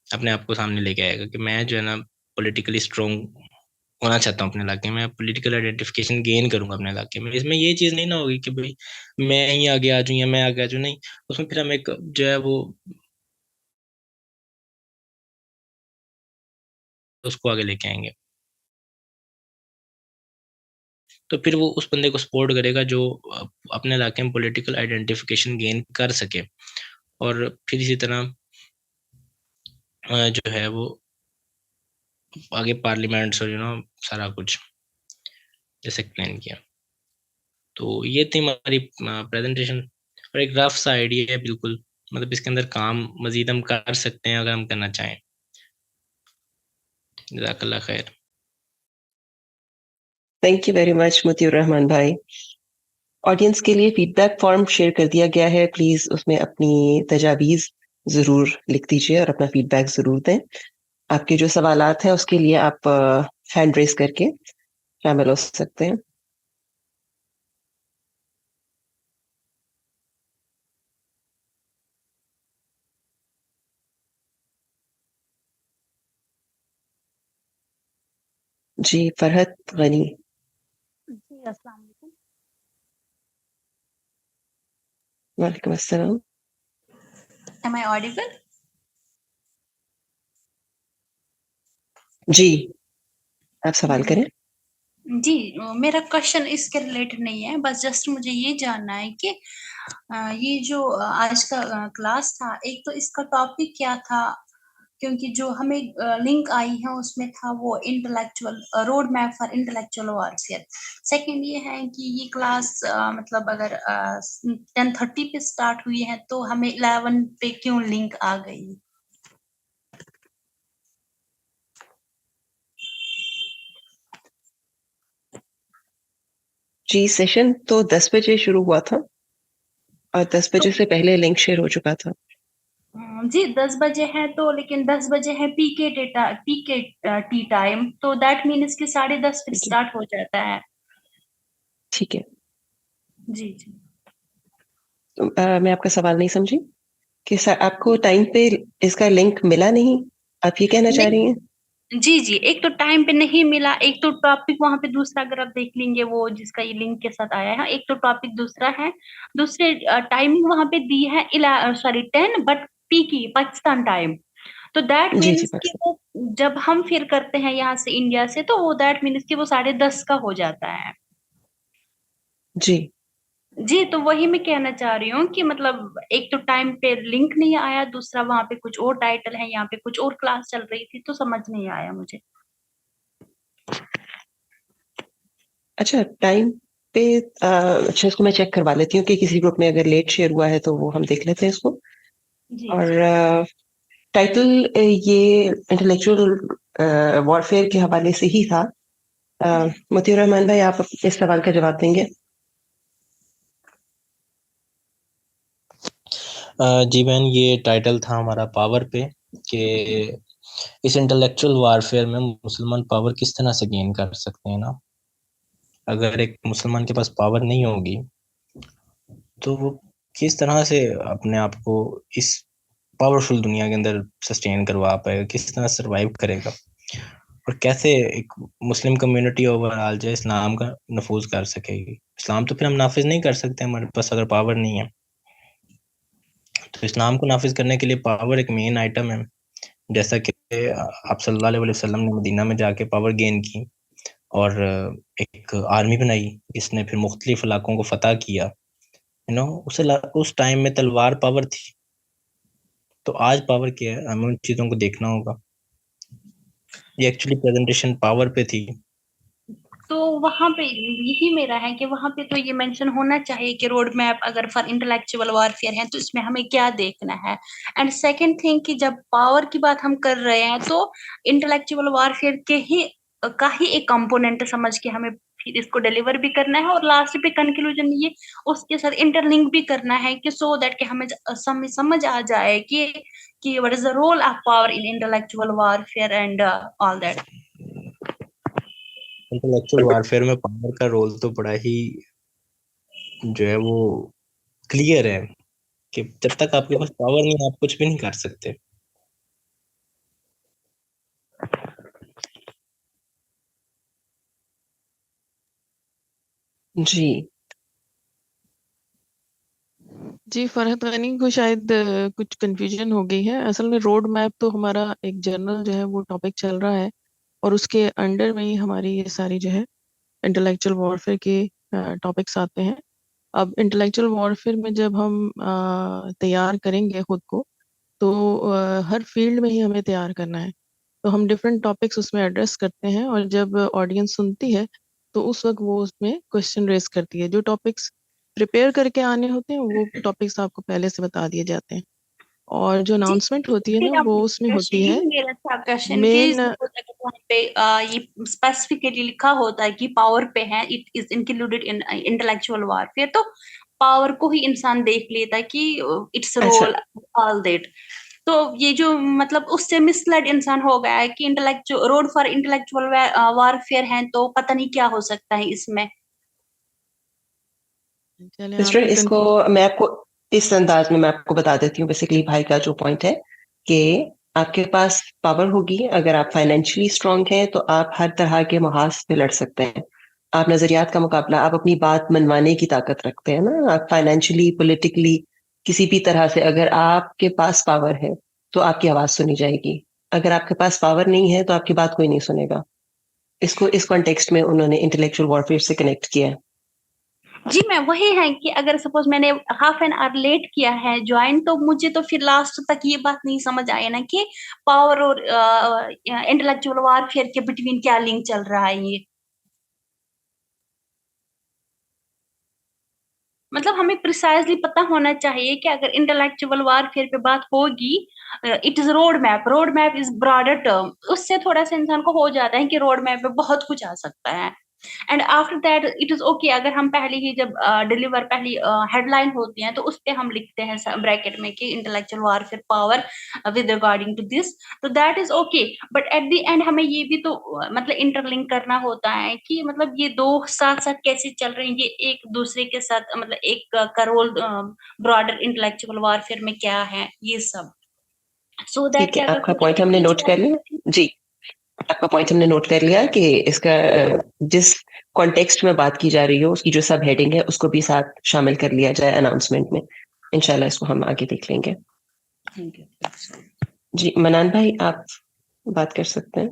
अपने आप को सामने लेके आएगा कि मैं जो है ना पॉलिटिकली स्ट्रॉन्ग होना चाहता हूँ अपने इलाके में, पॉलिटिकल आइडेंटिफिकेशन गेन करूंगा अपने इलाके में। इसमें ये चीज़ नहीं ना होगी कि भाई मैं ही आगे आ जाऊँ या मैं आगे आ जाऊँ, नहीं। उसमें फिर हम एक जो है वो उसको आगे लेके आएंगे। तो फिर वो उस बंदे को सपोर्ट करेगा जो अपने इलाके में पॉलिटिकल आइडेंटिफिकेशन गेन कर सके। और फिर इसी तरह जो है वो आगे पार्लियामेंट्स और सारा कुछ जैसे एक्सप्लेन किया। तो ये थी हमारी प्रेजेंटेशन, और एक रफ सा आइडिया है बिल्कुल, मतलब इसके अंदर काम मजीद हम कर सकते हैं अगर हम करना चाहें। जज़ाकल्लाह खैर। Thank you very much Mutiur Rahman भाई। ऑडियंस के लिए फीडबैक फॉर्म शेयर कर दिया गया है, प्लीज उसमें अपनी तजावीज़ जरूर लिख दीजिए और अपना फीडबैक जरूर दें। आपके जो सवालात हैं उसके लिए आप हैंड रेस करके शामिल हो सकते हैं। जी, फरहत गनी। जी, अस्सलाम वालेकुम। वालेकुम अस्सलाम। Am I audible? जी, आप सवाल हम्म, करें। जी, मेरा क्वेश्चन इसके रिलेटेड नहीं है, बस जस्ट मुझे ये जानना है कि ये जो आज का क्लास था, एक तो इसका टॉपिक क्या था? क्योंकि जो हमें लिंक आई है उसमें था वो intellectual road map for intellectual warfare. Second ये है कि ये क्लास मतलब अगर 10:30 पे स्टार्ट हुई है तो हमें 11 पे क्यों लिंक आ गई? जी, सेशन तो 10 बजे शुरू हुआ था और 10 तो बजे से पहले लिंक शेयर हो चुका था। जी 10 बजे है तो लेकिन 10 बजे है पीके डेटा पीके टी टाइम, तो दैट मीन्स कि 10:30 पे ठीक है, स्टार्ट हो जाता है। ठीक है। जी जी। तो मैं आपका सवाल नहीं समझी कि आपको टाइम पे इसका लिंक मिला नहीं? आप ये कहना चाह रही नहीं, हैं? जी जी, एक तो टाइम पे नहीं मिला, एक तो टॉपिक वहां पे दूसरा अगर आप देख लेंगे वो जिसका ये लिंक के साथ आया है, एक तो टॉपिक दूसरा है, दूसरे टाइमिंग वहां पे दी है 10 बट पीकी पाकिस्तान टाइम। तो दैट जी, जी, मीन्स कि पाकिस्तान। वो जब हम फिर करते हैं यहाँ से इंडिया से तो वो दैट मीन्स कि वो 10:30 का हो जाता है। जी, जी, तो वही मैं कहना चाह रही हूँ कि मतलब एक तो टाइम पे लिंक नहीं आया, दूसरा वहाँ पे कुछ और टाइटल है, यहाँ पे कुछ और क्लास चल रही थी, तो समझ नहीं आया मुझे। अच्छा टाइम पे अच्छा इसको मैं चेक करवा लेती हूँ कि किसी ग्रुप में अगर लेट शेयर हुआ है तो वो हम देख लेते हैं इसको। जी, और जी। टाइटल ये इंटेलेक्चुअल वॉरफेयर के हवाले से ही था। जी। मोतियुर रहमान भाई, आप इस सवाल का जवाब देंगे? जी बहन, ये टाइटल था हमारा पावर पे कि इस इंटेलेक्चुअल वारफेयर में मुसलमान पावर किस तरह से गेन कर सकते हैं ना। अगर एक मुसलमान के पास पावर नहीं होगी तो वो किस तरह से अपने आप को इस पावरफुल दुनिया के अंदर सस्टेन करवा पाएगा, किस तरह सरवाइव करेगा, और कैसे एक मुस्लिम कम्युनिटी ओवरऑल जो है इस्लाम का नफूज कर सकेगी। इस्लाम तो फिर हम नाफिज नहीं कर सकते हमारे पास अगर पावर नहीं है। तो इस्लाम को नाफिज करने के लिए पावर एक मेन आइटम है। जैसा कि आप सल्लल्लाहु अलैहि वसल्लम ने मदीना में जाके पावर गेन की और एक आर्मी बनाई, इसने फिर मुख्तलिफ इलाकों को फतह किया। उस टाइम में तलवार पावर थी, तो आज पावर क्या है हमें उन चीज़ों को देखना होगा। ये एक्चुअली प्रेजेंटेशन पावर पे थी। तो वहां पे यही मेरा है कि वहां पे तो ये मेंशन होना चाहिए कि रोड मैप अगर फॉर इंटेलेक्चुअल वॉरफेयर है तो इसमें हमें क्या देखना है। एंड सेकंड थिंग कि जब पावर की बात हम कर रहे हैं तो इंटेलेक्चुअल वॉरफेयर के ही का ही एक कंपोनेंट समझ के हमें फिर इसको डिलीवर भी करना है, और लास्ट पे कंक्लूजन ये उसके साथ इंटरलिंक भी करना है कि सो दैट कि हमें समझ आ जाए कि what is the role of power in intellectual warfare and all that. Intellectual warfare में पावर का रोल तो बड़ा ही जो है वो क्लियर है कि जब तक आपके पास पावर नहीं है आप कुछ भी नहीं कर सकते। जी, जी, फरहत गनी को शायद कुछ कंफ्यूजन हो गई है। असल में रोड मैप तो हमारा एक जर्नल जो है वो टॉपिक चल रहा है, और उसके अंडर में ही हमारी ये सारी जो है इंटेलेक्चुअल वॉरफेयर के टॉपिक्स आते हैं। अब इंटेलेक्चुअल वॉरफेयर में जब हम तैयार करेंगे खुद को, तो हर फील्ड में ही हमें तैयार करना है। तो हम डिफरेंट टॉपिक्स उसमें एड्रेस करते हैं, और जब ऑडियंस सुनती है तो उस वक्त वो उसमें क्वेश्चन रेज करती है। जो टॉपिक्स प्रिपेयर करके आने होते हैं वो टॉपिक्स आपको पहले से बता दिए जाते हैं, और जो जी, अनाउंसमेंट होती है ना मेरा वो उसमें क्वेश्चन होती है यही मेरा था क्वेश्चन कि मेन। suppose अगर वहाँ पे ये स्पेसिफिकली लिखा होता है कि पावर पे है, it is included in intellectual warfare, तो पावर को ही इंसान देख लेता है कि इट्स अच्छा, रोल ऑल दैट। तो ये जो मतलब उससे मिसलेड इंसान हो गया है कि intellectual road for intellectual warfare है, तो पता नहीं क्या हो सकता है इसमें। चले सिस्टर, आपकी इसको मैं आपको इस अंदाज में मैं आपको बता देती हूँ। बेसिकली भाई का जो पॉइंट है कि आपके पास पावर होगी, अगर आप फाइनेंशियली स्ट्रांग हैं तो आप हर तरह के मुहाज से लड़ सकते हैं। आप नजरियात का मुकाबला, आप अपनी बात मनवाने की ताकत रखते हैं ना। आप फाइनेंशियली, पॉलिटिकली, किसी भी तरह से अगर आपके पास पावर है तो आपकी आवाज सुनी जाएगी। अगर आपके पास पावर नहीं है तो आपकी बात कोई नहीं सुनेगा। इसको इस कॉन्टेक्स्ट में उन्होंने इंटेलेक्चुअल वॉरफेयर से कनेक्ट किया है। जी मैम, वही है कि अगर सपोज मैंने हाफ एन आवर लेट किया है ज्वाइन, तो मुझे तो फिर लास्ट तक ये बात नहीं समझ आया ना कि पावर और इंटेलेक्चुअल वारफेयर के बिटवीन क्या लिंक चल रहा है ये। मतलब हमें प्रिसाइजली पता होना चाहिए कि अगर इंटेलेक्चुअल वारफेयर पे बात होगी, it is road map is broader term, उससे थोड़ा सा इंसान को हो जाता है कि रोड मैप पे बहुत कुछ आ सकता है। And after that it is okay अगर हम पहले ही जब डिलीवर पहली हेडलाइन होती है तो उस पे हम लिखते हैं ब्रैकेट में कि intellectual warfare power with regarding to this, तो that is okay. But at the end हमें ये भी तो मतलब इंटरलिंक करना होता है कि मतलब ये दो साथ साथ कैसे चल रहे हैं, ये एक दूसरे के साथ मतलब एक का रोल ब्रॉडर इंटेलेक्चुअल वारफेयर में क्या है ये सब, सो दैट ठीक कि है, अगर आपका कुछ पॉइंट हमने नोट कर लिया जी। आपका पॉइंट हमने नोट कर लिया कि इसका जिस कॉन्टेक्स्ट में बात की जा रही हो उसकी जो सब हेडिंग है उसको भी साथ शामिल कर लिया जाए अनाउंसमेंट में। इंशाल्लाह इसको हम आगे देख लेंगे। जी मनान भाई, आप बात कर सकते हैं।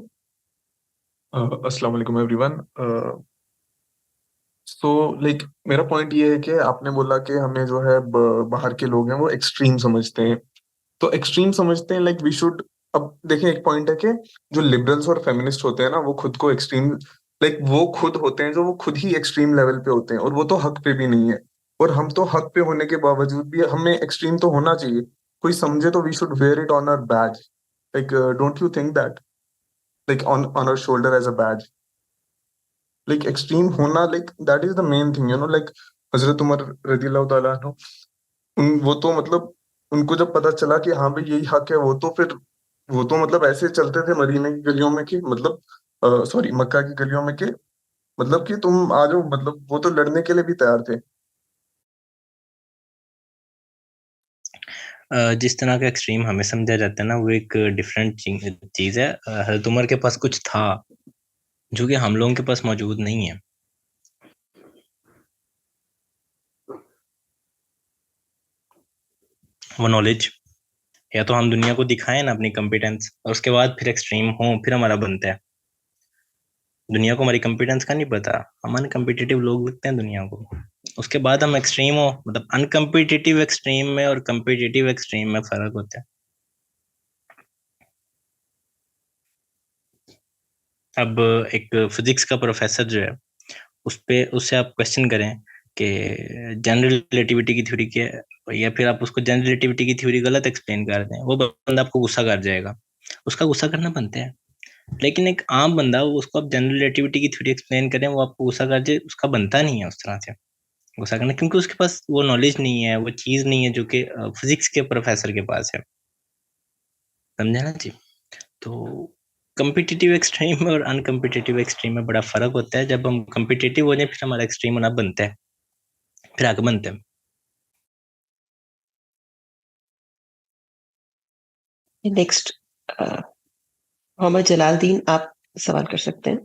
अस्सलाम वालेकुम एवरीवन। सो लाइक मेरा पॉइंट ये है कि आपने बोला कि हमें जो है बाहर के लोग हैं वो एक्सट्रीम समझते हैं। तो एक्सट्रीम समझते हैं लाइक वी शुड। अब देखें, एक पॉइंट है कि जो लिबरल्स और फेमिनिस्ट होते हैं ना वो खुद को एक्सट्रीम, लाइक वो खुद होते हैं जो वो खुद ही एक्सट्रीम लेवल पे होते हैं और वो तो हक पे भी नहीं है। और हम तो हक पे होने के बावजूद भी हमें एक्सट्रीम तो होना चाहिए। कोई समझे तो we should wear it on our badge. Like don't you think that, like on on our shoulder as a badge. Like extreme होना, like that is the main thing, you know. Like हजरत उमर रजी अल्लाह तआला अन्हु, वो तो मतलब उनको जब पता चला कि हाँ भाई यही हक है, वो तो फिर वो तो मतलब ऐसे चलते थे मदीने की गलियों में कि मतलब सॉरी मक्का की गलियों में कि मतलब कि तुम आ जाओ, मतलब वो तो लड़ने के लिए भी तैयार थे। जिस तरह का एक्सट्रीम हमें समझा जाता है ना वो एक डिफरेंट चीज है। हजरत उमर के पास कुछ था जो कि हम लोगों के पास मौजूद नहीं है। वो नॉलेज, या तो हम दुनिया को दिखाएं ना अपनी कॉम्पिटेंस, और उसके बाद फिर एक्सट्रीम हो, फिर हमारा बनता है। दुनिया को हमारी कॉम्पिटेंस का नहीं पता, हम अनकम्पिटिटिव लोग लगते हैं दुनिया को। उसके बाद हम एक्सट्रीम हो, मतलब अनकम्पिटिटिव एक्सट्रीम में और कम्पिटिटिव एक्सट्रीम में फर्क होता है। अब एक फिजिक्स का प्रोफेसर जो है उससे आप क्वेश्चन करें कि जनरल रिलेटिविटी की थ्योरी क्या है, या फिर आप उसको जनरल रिलेटिविटी की थ्योरी गलत एक्सप्लेन कर दें, वो बंदा आपको गुस्सा कर जाएगा। उसका गुस्सा करना बनता है। लेकिन एक आम बंदा, उसको आप जनरल रिलेटिविटी की थ्योरी एक्सप्लेन करें, वो आपको गुस्सा कर जाए, उसका बनता नहीं है उस तरह से गुस्सा करना, क्योंकि उसके पास वो नॉलेज नहीं है, वो चीज नहीं है जो कि फिजिक्स के प्रोफेसर के पास है। समझे ना जी? तो कम्पिटिटिव एक्सट्रीम में और अनकम्पिटिटिव एक्सट्रीम में बड़ा फर्क होता है। जब हम कम्पिटिटिव हो जाए फिर हमारा एक्सट्रीम होना बनता है, फिर आगे बनते हैं। नेक्स्ट मोहम्मद जलालदीन, आप सवाल कर सकते हैं।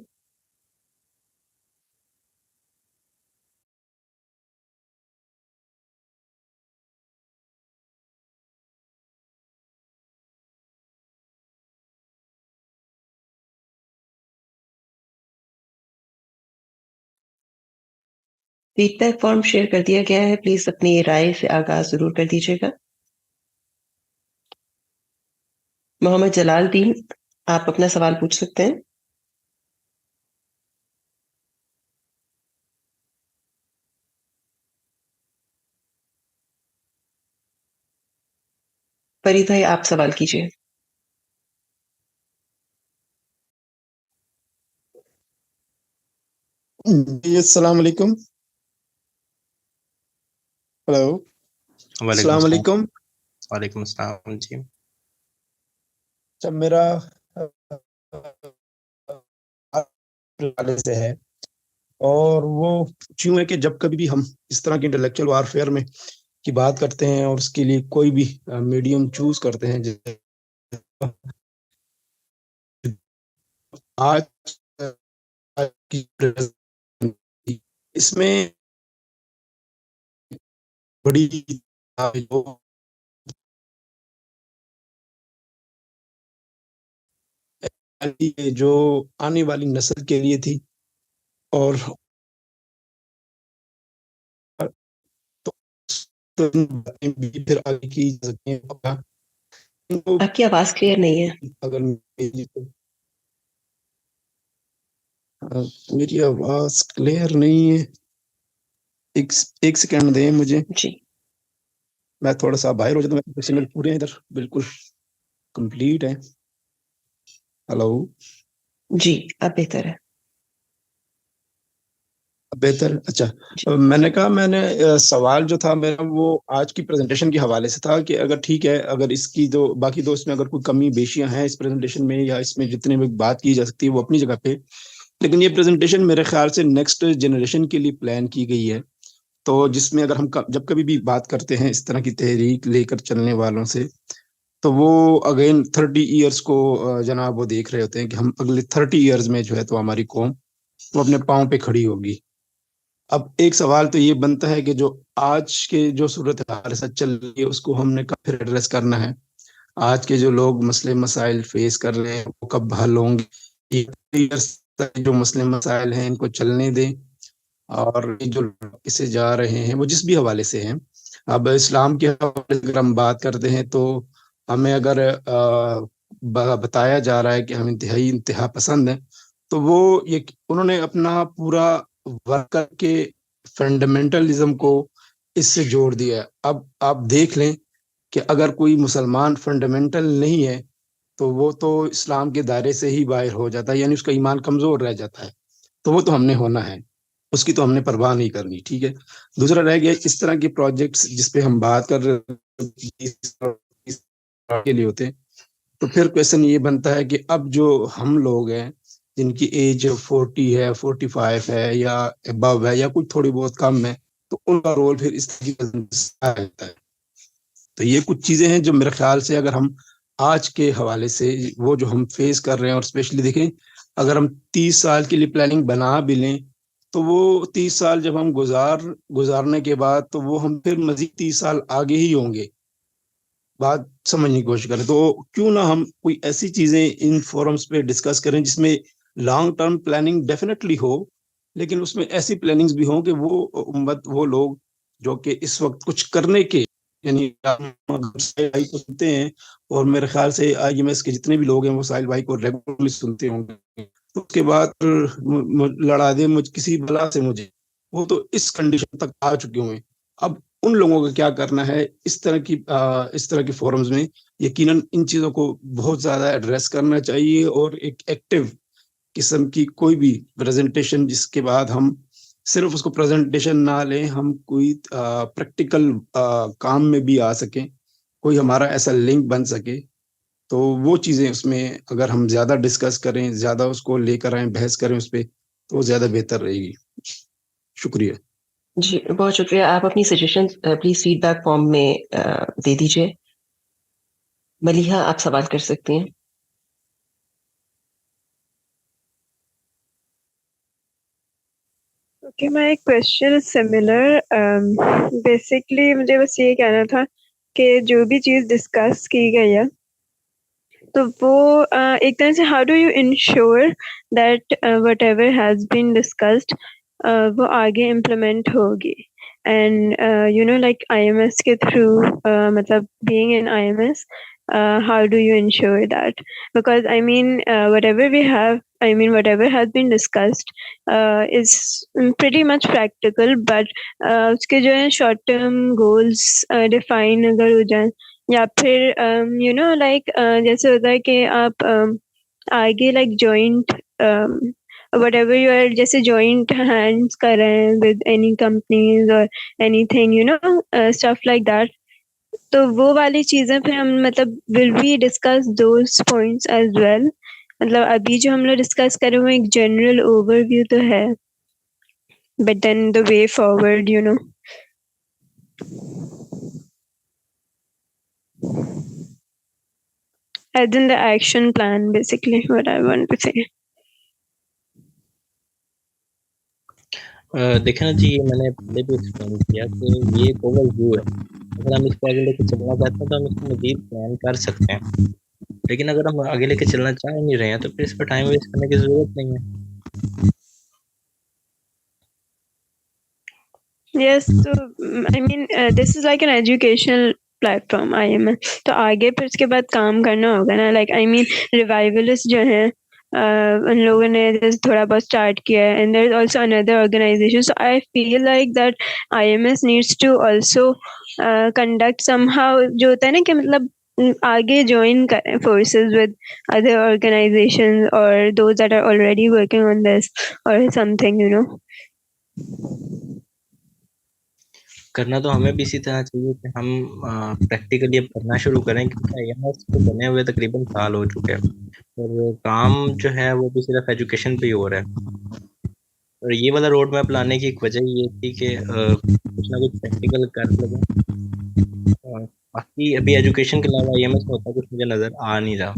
फीडबैक फॉर्म शेयर कर दिया गया है, प्लीज अपनी राय से आगाज जरूर कर दीजिएगा। मोहम्मद जलालदीन, आप अपना सवाल पूछ सकते हैं। फरीद भाई, आप सवाल कीजिए। जी अस्सलाम वालेकुम। हेलो, वालेकुम अस्सलाम अस्सलाम। वालेकुम। वालेकुम अस्सलाम जी। जब मेरा वाले से है, और वो क्यों है कि जब कभी भी हम इस तरह के इंटेलेक्चुअल वारफेयर में की बात करते हैं और उसके लिए कोई भी मीडियम चूज करते हैं, जैसे आज की इसमें बड़ी जो आने वाली नस्ल के लिए थी, और तो बातें भी फिर आगे की जा सकती हैं। इनको आपकी आवाज क्लियर नहीं है। अगर मेरी आवाज क्लियर नहीं है, एक सेकंड दें मुझे, जी मैं थोड़ा सा बाहर हो जाता हूँ। सिग्नल पूरे हैं इधर, बिल्कुल कंप्लीट है। हेलो, जी, अब बेहतर है। बेहतर, अच्छा। जी मैंने कहा, सवाल जो था मेरा वो आज की प्रेजेंटेशन के हवाले से था कि अगर ठीक है, अगर इसकी जो बाकी दोस्त में अगर कोई कमी बेशियां हैं इस प्रेजेंटेशन में या इसमें जितने भी बात की जा सकती है वो अपनी जगह पे, लेकिन ये प्रेजेंटेशन मेरे ख्याल से नेक्स्ट जनरेशन के लिए प्लान की गई है। तो जिसमें अगर हम जब कभी भी बात करते हैं इस तरह की तहरीक लेकर चलने वालों से, तो वो अगेन 30 ईयर्स को जनाब वो देख रहे होते हैं कि हम अगले 30 ईयर्स में जो है तो हमारी कौम वो अपने पाँव पे खड़ी होगी। अब एक सवाल तो ये बनता है कि जो आज के जो सूरत हाल साथ चल रही है उसको हमने कब फिर एड्रेस करना है। आज के जो लोग मसले मसाइल फेस कर रहे हैं वो कब हल होंगे। ये years तक जो मसले मसाइल हैं इनको चलने दें, और ये जो इसे जा रहे हैं वो जिस भी हवाले से हैं। अब इस्लाम के हवाले से अगर हम बात करते हैं तो हमें अगर बताया जा रहा है कि हम इंतहा पसंद हैं, तो वो ये उन्होंने अपना पूरा वर्क करके फंडामेंटलिज्म को इससे जोड़ दिया है। अब आप देख लें कि अगर कोई मुसलमान फंडामेंटल नहीं है तो वो तो इस्लाम के दायरे से ही बाहर हो जाता है, यानी उसका ईमान कमजोर रह जाता है। तो वो तो हमने होना है, उसकी तो हमने परवाह नहीं करनी, ठीक है। दूसरा रह गया इस तरह के प्रोजेक्ट्स जिसपे हम बात कर रहे के लिए होते हैं। तो फिर क्वेश्चन ये बनता है कि अब जो हम लोग हैं जिनकी एज 40 है, 45 है या अबव है या कुछ थोड़ी बहुत कम है, तो उनका रोल फिर इस तरह रहता है। तो ये कुछ चीजें हैं जो मेरे ख्याल से अगर हम आज के हवाले से वो जो हम फेस कर रहे हैं, और स्पेशली देखें अगर हम 30 साल के लिए प्लानिंग बना भी लें, तो वो 30 साल जब हम गुजारने के बाद तो वो हम फिर मजीद 30 साल आगे ही होंगे। बात समझने की कोशिश करें तो क्यों ना हम कोई ऐसी चीजें इन फोरम्स पे डिस्कस करें जिसमें लॉन्ग टर्म प्लानिंग डेफिनेटली हो, लेकिन उसमें ऐसी प्लानिंग्स भी हो कि वो उम्मत, वो लोग जो कि इस वक्त कुछ करने के, यानी हम अगर साहिल भाई को सुनते हैं, और मेरे ख्याल से IMS के जितने भी लोग हैं वो साहिल भाई को रेगुलरली सुनते होंगे, तो उसके बाद लड़ा दे मुझ किसी बला से मुझे, वो तो इस कंडीशन तक आ चुके हुए हैं। अब उन लोगों को क्या करना है इस तरह की फोरम्स में, यकीनन इन चीजों को बहुत ज्यादा एड्रेस करना चाहिए, और एक एक्टिव किस्म की कोई भी प्रेजेंटेशन जिसके बाद हम सिर्फ उसको प्रेजेंटेशन ना लें, हम कोई प्रैक्टिकल काम में भी आ सकें, कोई हमारा ऐसा लिंक बन सके, तो वो चीजें उसमें अगर हम ज्यादा डिस्कस करें, ज्यादा उसको लेकर आए, बहस करें उस पर, तो वो ज्यादा बेहतर रहेगी। शुक्रिया। जी, बहुत शुक्रिया। आप अपनी सजेशन प्लीज फीडबैक फॉर्म में दे दीजिए। मलिहा, आप सवाल कर सकती हैं। Okay, my question is similar. Basically मुझे बस ये कहना था कि जो भी चीज़ डिस्कस की गई है तो वो एक तरह से how do you ensure that whatever has been discussed वो आगे इम्प्लीमेंट होगी। And you know like IMS के थ्रू मतलब being in IMS, how do you ensure that? Because I mean, whatever has been discussed is pretty much practical, but उसके जो है short term goals define अगर हो जाए, या फिर यू नो लाइक जैसे होता है कि आप आगे like joint whatever you are जैसे joint hands कर रहे हैं with any companies or anything, you know, stuff like that. तो वो वाली चीजें फिर हम मतलब will we discuss those points as well. मतलब अभी जो हम लोग डिस्कस कर रहे हैं एक जनरल ओवरव्यू तो है, but then the way forward as in the action plan, basically what I want to say. देखें ना जी, ये मैंने पहले भी एक्सप्लेन किया कि ये एक ओवरव्यू है। अगर हम इसको आगे लेके चलना चाहते हैं तो हम इसको मजीद प्लान कर सकते हैं, लेकिन अगर हम आगे लेके चलना चाह नहीं रहे हैं तो फिर इस पर टाइम वेस्ट करने की जरूरत नहीं है। Yes, so I mean this is like an educational platform IMS, तो आगे फिर उसके बाद काम करना होगा ना, like I mean revivalist जो हैं उन लोगों ने जैसे थोड़ा बहुत स्टार्ट किया है, and there is also another organization, so I feel like that IMS needs to also conduct somehow जो होता है ना कि मतलब आगे join करें forces with other organizations or those that are already working on this or something, करना तो हमें भी इसी तरह चाहिए कि हम प्रैक्टिकली अब करना शुरू करें, क्योंकि IMS को बने हुए तकरीबन साल हो चुके हैं और काम जो है वो भी सिर्फ एजुकेशन पे ही हो रहा है। और ये वाला रोड मैप लाने की एक वजह ये थी कि कुछ ना कुछ प्रैक्टिकल कर लगे। बाकी अभी एजुकेशन के अलावा IMS में होता कुछ मुझे नजर आ नहीं रहा।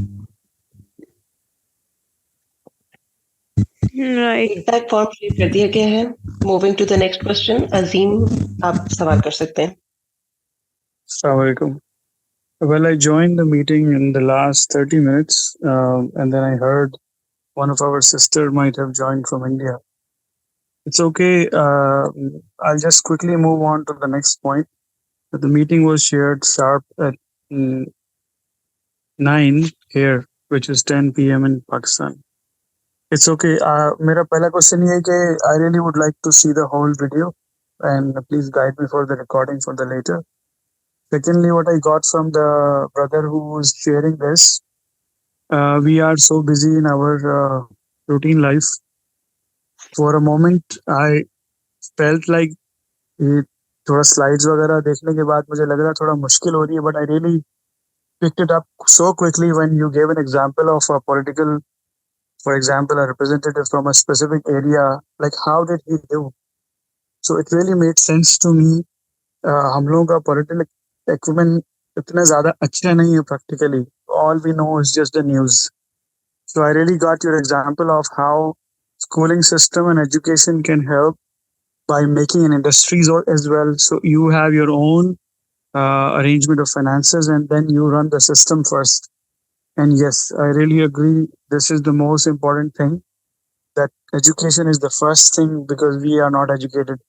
right. फीडबैक फॉर्म फिल कर दिया गया है। Moving to the next question, Azeem आप सवाल कर सकते हैं। Assalamu alaikum. Well, I joined the meeting in the last 30 minutes, and then I heard one of our sister might have joined from India. It's okay. I'll just quickly move on to the next point. The meeting was shared sharp at 9 here, which is 10 p.m. in Pakistan. It's okay. मेरा पहला question ये है कि I really would like to see the whole video, and please guide me for the recording for the later. Secondly, what I got from the brother who was sharing this, we are so busy in our routine life. For a moment, I felt like थोड़ा slides वगैरह देखने के बाद मुझे लग रहा थोड़ा मुश्किल हो रही है, but I really picked it up so quickly when you gave an example of a political, for example, a representative from a specific area, like how did he do? So it really made sense to me. हम लोगों का political acumen इतना ज़्यादा अच्छा नहीं है practically. All we know is just the news. So I really got your example of how schooling system and education can help by making an industries as well. So you have your own arrangement of finances and then you run the system first. And yes, I really agree. This is the most important thing, that education is the first thing because we are not educated.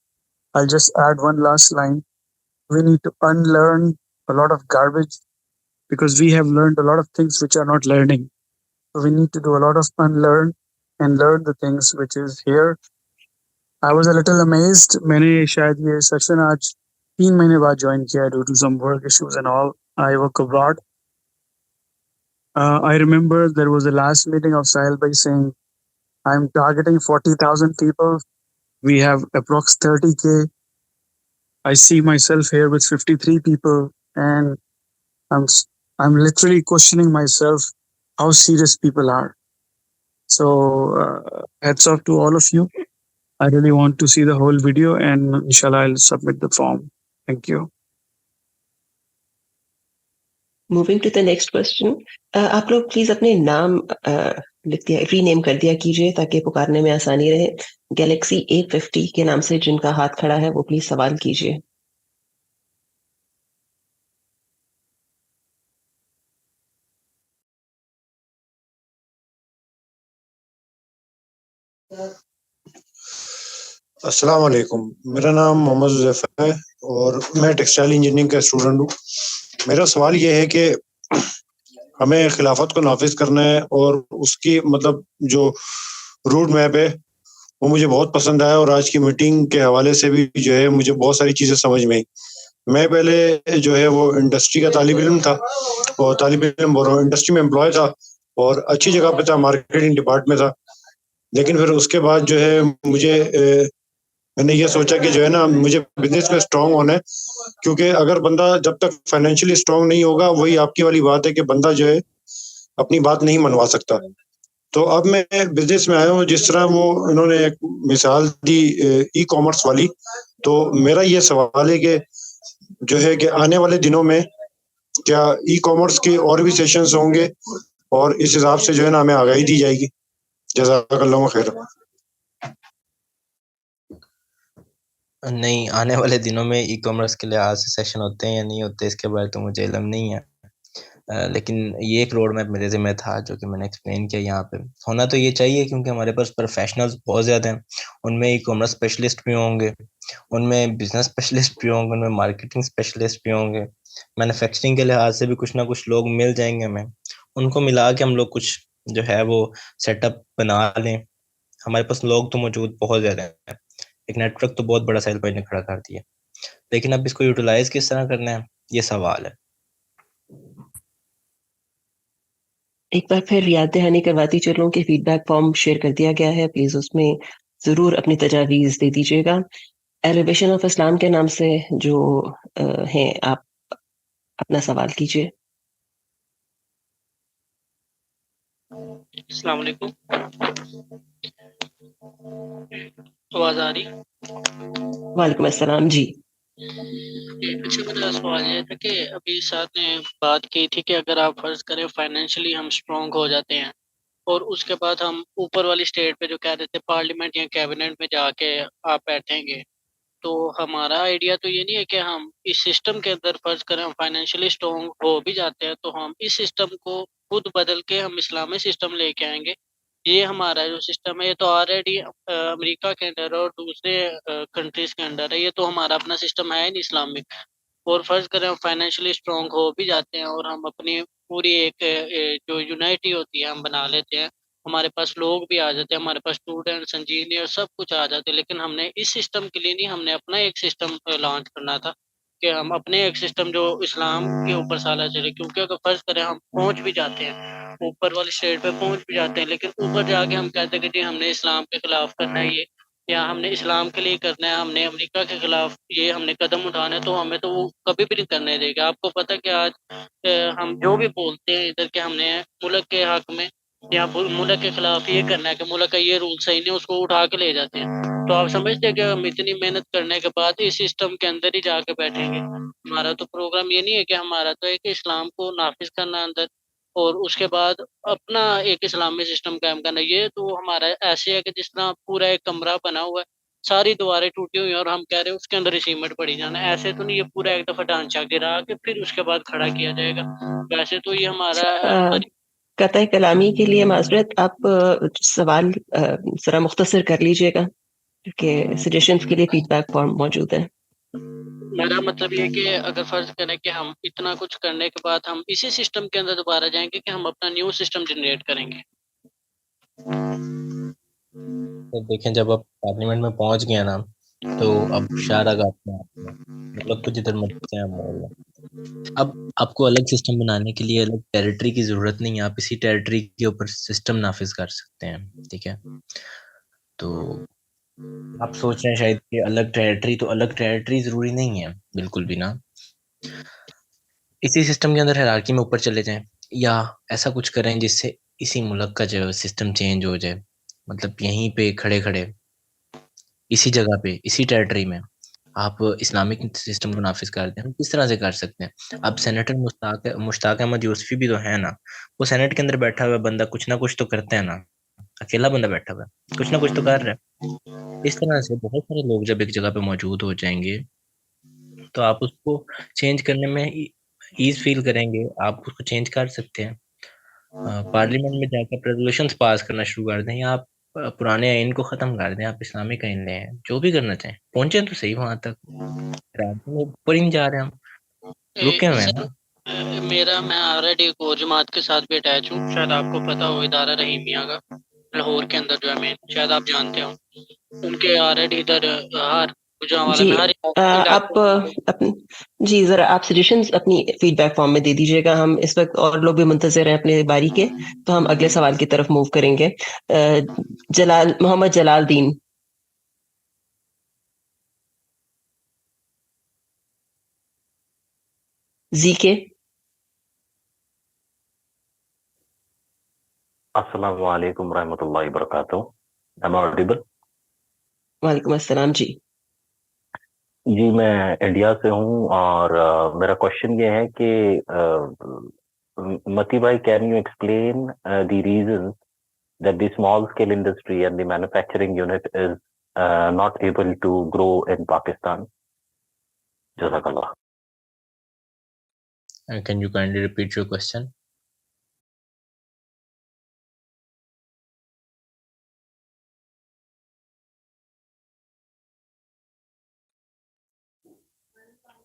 I'll just add one last line. We need to unlearn a lot of garbage because we have learned a lot of things which are not learning. So we need to do a lot of unlearn and learn the things which is here. I was a little amazed. मैंने शायद ये session आज 3 महीने बाद join किया due to some work issues and all. I work abroad. I remember there was the last meeting of Sahil Bhai saying, I'm targeting 40,000 people. We have approx 30K. I see myself here with 53 people and I'm literally questioning myself how serious people are. So hats off to all of you. I really want to see the whole video and inshallah I'll submit the form. Thank you. Moving to the next question, आप लोग please अपने नाम लिख दिया rename कर दिया कीजिए ताकि पुकारने में आसानी रहे। गैलेक्सी A50 के नाम से जिनका हाथ खड़ा है वो प्लीज सवाल कीजिए। अस्सलाम वालेकुम, मेरा नाम मोहम्मद ज़ुज़ैफ़ है और मैं टेक्सटाइल इंजीनियरिंग का स्टूडेंट हूँ। मेरा सवाल ये है कि हमें खिलाफत को नाफिज करना है और उसकी मतलब जो रूट मैप है वो मुझे बहुत पसंद आया और आज की मीटिंग के हवाले से भी जो है मुझे बहुत सारी चीज़ें समझ में आई। मैं पहले जो है वो इंडस्ट्री का तालिब इल्म था और तालिब इल्म और इंडस्ट्री में एम्प्लॉय था और अच्छी जगह पे था, मार्केटिंग डिपार्टमेंट में था। लेकिन फिर उसके बाद जो है मुझे मैंने ये सोचा कि जो है ना मुझे बिजनेस में स्ट्रांग होना है, क्योंकि अगर बंदा जब तक फाइनेंशियली स्ट्रांग नहीं होगा, वही आपकी वाली बात है कि बंदा जो है अपनी बात नहीं मनवा सकता। तो अब मैं बिजनेस में आया हूँ, जिस तरह वो इन्होंने एक मिसाल दी ई कॉमर्स वाली, तो मेरा ये सवाल है कि जो है कि आने वाले दिनों में क्या ई कॉमर्स के और भी सेशंस होंगे और इस हिसाब से जो है ना हमें आगाही दी जाएगी। जज़ाकल्लाहु खैर। नहीं, आने वाले दिनों में ई कॉमर्स के लिए आज से सेशन होते हैं या नहीं होते इसके बारे तो मुझे इल्म नहीं है, लेकिन ये एक रोड मैप मेरे ज़िम्मे था जो कि मैंने एक्सप्लेन किया यहाँ पे। होना तो ये चाहिए क्योंकि हमारे पास प्रोफेशनल्स बहुत ज़्यादा हैं, उनमें ई कॉमर्स स्पेशलिस्ट भी होंगे, उनमें बिजनेस स्पेशलिस्ट भी होंगे, उनमें मार्केटिंग स्पेशलिस्ट भी होंगे, मैन्युफैक्चरिंग के लिहाज से भी कुछ ना कुछ लोग मिल जाएंगे हमें। उनको मिला के हम लोग कुछ जो है वो सेटअप बना लें। हमारे पास लोग तो मौजूद बहुत ज़्यादा हैं, एक नेटवर्क तो बहुत बड़ा साहिल भाई ने खड़ा कर दिया, लेकिन अब इसको यूटिलाइज किस तरह करना है ये सवाल है। एक बार फिर याद दहानी करवाती चलूं कि फीडबैक फॉर्म शेयर कर दिया गया है, प्लीज उसमें जरूर अपनी तजावीज दे दीजिएगा। एलिवेशन ऑफ इस्लाम के नाम से जो हैं, आप अपना सवाल कीजिए। अस्सलाम वालेकुम, आवाज आ रही? वालेकुम अस्सलाम जी। अच्छा, मेरा सवाल ये था कि अभी साथ ने बात की थी कि अगर आप फर्ज करें फाइनेंशियली हम स्ट्रांग हो जाते हैं और उसके बाद हम ऊपर वाली स्टेट पे जो कह रहे थे पार्लियामेंट या कैबिनेट में जाके आप बैठेंगे, तो हमारा आइडिया तो ये नहीं है कि हम इस सिस्टम के अंदर फर्ज करें हम फाइनेंशियली स्ट्रांग हो भी जाते हैं तो हम इस सिस्टम को खुद बदल के हम इस्लामिक सिस्टम लेके आएंगे। ये हमारा जो सिस्टम है ये तो ऑलरेडी अमेरिका के अंडर है और दूसरे कंट्रीज के अंडर है, ये तो हमारा अपना सिस्टम है नहीं इस्लामिक। और फर्ज करें हम फाइनेंशियली स्ट्रांग हो भी जाते हैं और हम अपनी पूरी एक जो यूनाइटी होती है हम बना लेते हैं, हमारे पास लोग भी आ जाते हैं, हमारे पास स्टूडेंट्स इंजीनियर सब कुछ आ जाते हैं, लेकिन हमने इस सिस्टम के लिए नहीं, हमने अपना एक सिस्टम लॉन्च करना था कि हम अपने एक सिस्टम जो इस्लाम के ऊपर साला चले। क्योंकि अगर फर्ज करें हम पहुंच भी जाते हैं ऊपर वाली स्टेट पे पहुंच भी जाते हैं, लेकिन ऊपर जाके हम कहते हैं कि जी हमने इस्लाम के खिलाफ करना है ये, या हमने इस्लाम के लिए करना है, हमने अमेरिका के खिलाफ ये हमने कदम उठाना है, तो हमें तो वो कभी भी नहीं करने देगा। आपको पता है कि आज हम जो भी बोलते हैं इधर के हमने मुल्क के हक में या मुल्क के खिलाफ ये करना है कि मुल्क का ये रूल सही नहीं, उसको उठा के ले जाते हैं। तो आप समझते हैं कि हम इतनी मेहनत करने के बाद इस सिस्टम के अंदर ही जाके बैठेंगे? हमारा तो प्रोग्राम ये नहीं है कि हमारा तो एक इस्लाम को नाफिज करना अंदर और उसके बाद अपना एक इस्लामी सिस्टम कायम करना। ये तो हमारा ऐसे है कि जिस तरह पूरा एक कमरा बना हुआ है, सारी दीवारें टूटी हुई हैं और हम कह रहे हैं उसके अंदर ही सीमेंट पड़ी जाना है। ऐसे तो नहीं, ये पूरा एक दफा ढांचा गिरा के फिर उसके बाद खड़ा किया जाएगा। वैसे तो ये हमारा कतई कलामी के लिए माजरत, आप सवाल जरा मुख्तसर कर लीजिएगा क्योंकि सजेशंस के लिए फीडबैक फॉर्म मौजूद है। मेरा मतलब ये कि अगर फर्ज करें कि हम इतना कुछ करने के बाद हम इसी सिस्टम के अंदर दोबारा जाएंगे कि हम अपना न्यू सिस्टम जनरेट करेंगे। तो देखें, जब आप पार्लियामेंट में पहुंच गए ना तो अब शायद मतलब कुछ इधर मत अब आपको अलग सिस्टम बनाने के लिए अलग टेरिटरी की जरूरत नहीं है, आप इसी टेरिटरी के ऊपर सिस्टम नाफिज कर सकते हैं। ठीक है, तो आप सोच रहे हैं शायद कि अलग टेरिटरी, तो अलग टेरिटरी जरूरी नहीं है बिल्कुल भी ना। इसी सिस्टम के अंदर हायरार्की में ऊपर चले जाएं या ऐसा कुछ करें जिससे इसी मुल्क का जो सिस्टम चेंज हो जाए, मतलब यहीं पे खड़े खड़े इसी जगह पे इसी टेरिटरी में आप इस्लामिक सिस्टम को नाफिज कर दें। हम किस तरह से कर सकते हैं? अब सेनेटर मुश्ताक अहमद यूसुफी भी तो है ना, वो सेनेट के अंदर बैठा हुआ बंदा कुछ ना कुछ तो करता है ना, अकेला बंदा बैठा हुआ है कुछ ना कुछ तो कर रहा है। इस तरह से बहुत सारे लोग जब एक जगह पे मौजूद हो जाएंगे तो आप उसको चेंज करने में ईज फील करेंगे, आप उसको चेंज कर सकते हैं। पार्लियामेंट में जाकर रेजोल्यूशंस पास करना शुरू कर दें या आप पुराने आइन को खत्म कर दें, आप इस्लामिक आइन लें, जो भी करना चाहें। पहुंचे तो सही वहां तक, ऊपर ही नहीं जा रहे हम, रुके हुए हैं ना। मेरा मैं ऑलरेडी एक और जमात के साथ भी अटैच हूँ, शायद आपको पता हो, इदारा रहीमिया का लाहौर के अंदर जो है मेन, शायद आप जानते हो। उनके ऑलरेडी इधर हर जी आप जी जरा आप सजेशंस अपनी फीडबैक फॉर्म में दे दीजिएगा। हम इस वक्त और लोग भी मुंतजर हैं अपने बारी के, तो हम अगले सवाल की तरफ मूव करेंगे। मोहम्मद जलालदीन। ZK. अस्सलामु अलैकुम रहमतुल्लाहि वबरकातुहू। Am I audible? वालेकुम अस्सलाम जी। जी मैं इंडिया से हूँ और मेरा क्वेश्चन ये है कि मती भाई, can you explain the reason that the small scale industry and the manufacturing unit is not able to grow in Pakistan? Jazakallah. Can you kindly repeat your question?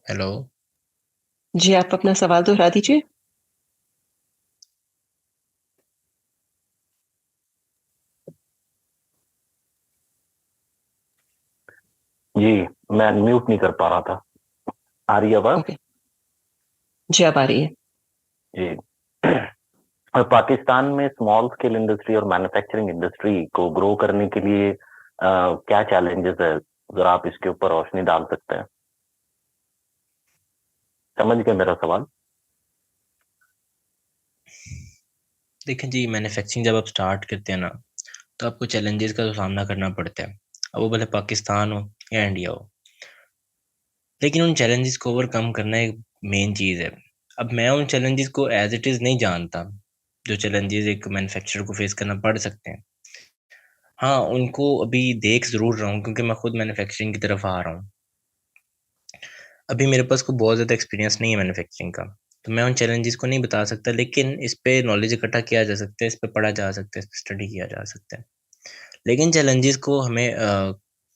Hello जी, आप अपना सवाल दोहरा दीजिए। जी मैं म्यूट नहीं कर पा रहा था। आ रही है आवाज? ओके, जी अब आ रही है। जी पाकिस्तान में स्मॉल स्केल इंडस्ट्री और मैन्युफैक्चरिंग इंडस्ट्री को ग्रो करने के लिए क्या चैलेंजेस है, जरा आप इसके ऊपर रोशनी डाल सकते हैं? समझ गए मेरा सवाल? देखें जी, मैन्युफैक्चरिंग जब आप स्टार्ट करते हैं ना, तो आपको चैलेंजेस का तो सामना करना पड़ता है। अब वो भले पाकिस्तान हो या इंडिया हो, लेकिन उन चैलेंजेस को ओवरकम करना एक मेन चीज़ है। अब मैं उन चैलेंजेस को एज इट इज़ नहीं जानता, जो चैलेंजेस एक मैन्युफैक्चरर को फेस करना पड़ सकते हैं। हाँ, उनको अभी देख ज़रूर रहा हूँ, क्योंकि मैं खुद मैन्युफैक्चरिंग की तरफ आ रहा हूँ। अभी मेरे पास कोई बहुत ज़्यादा एक्सपीरियंस नहीं है मैन्युफैक्चरिंग का, तो मैं उन चैलेंजेस को नहीं बता सकता, लेकिन इस पे नॉलेज इकट्ठा किया जा सकता है, इस पे पढ़ा जा सकता है, इस पे स्टडी किया जा सकता है। लेकिन चैलेंजेस को हमें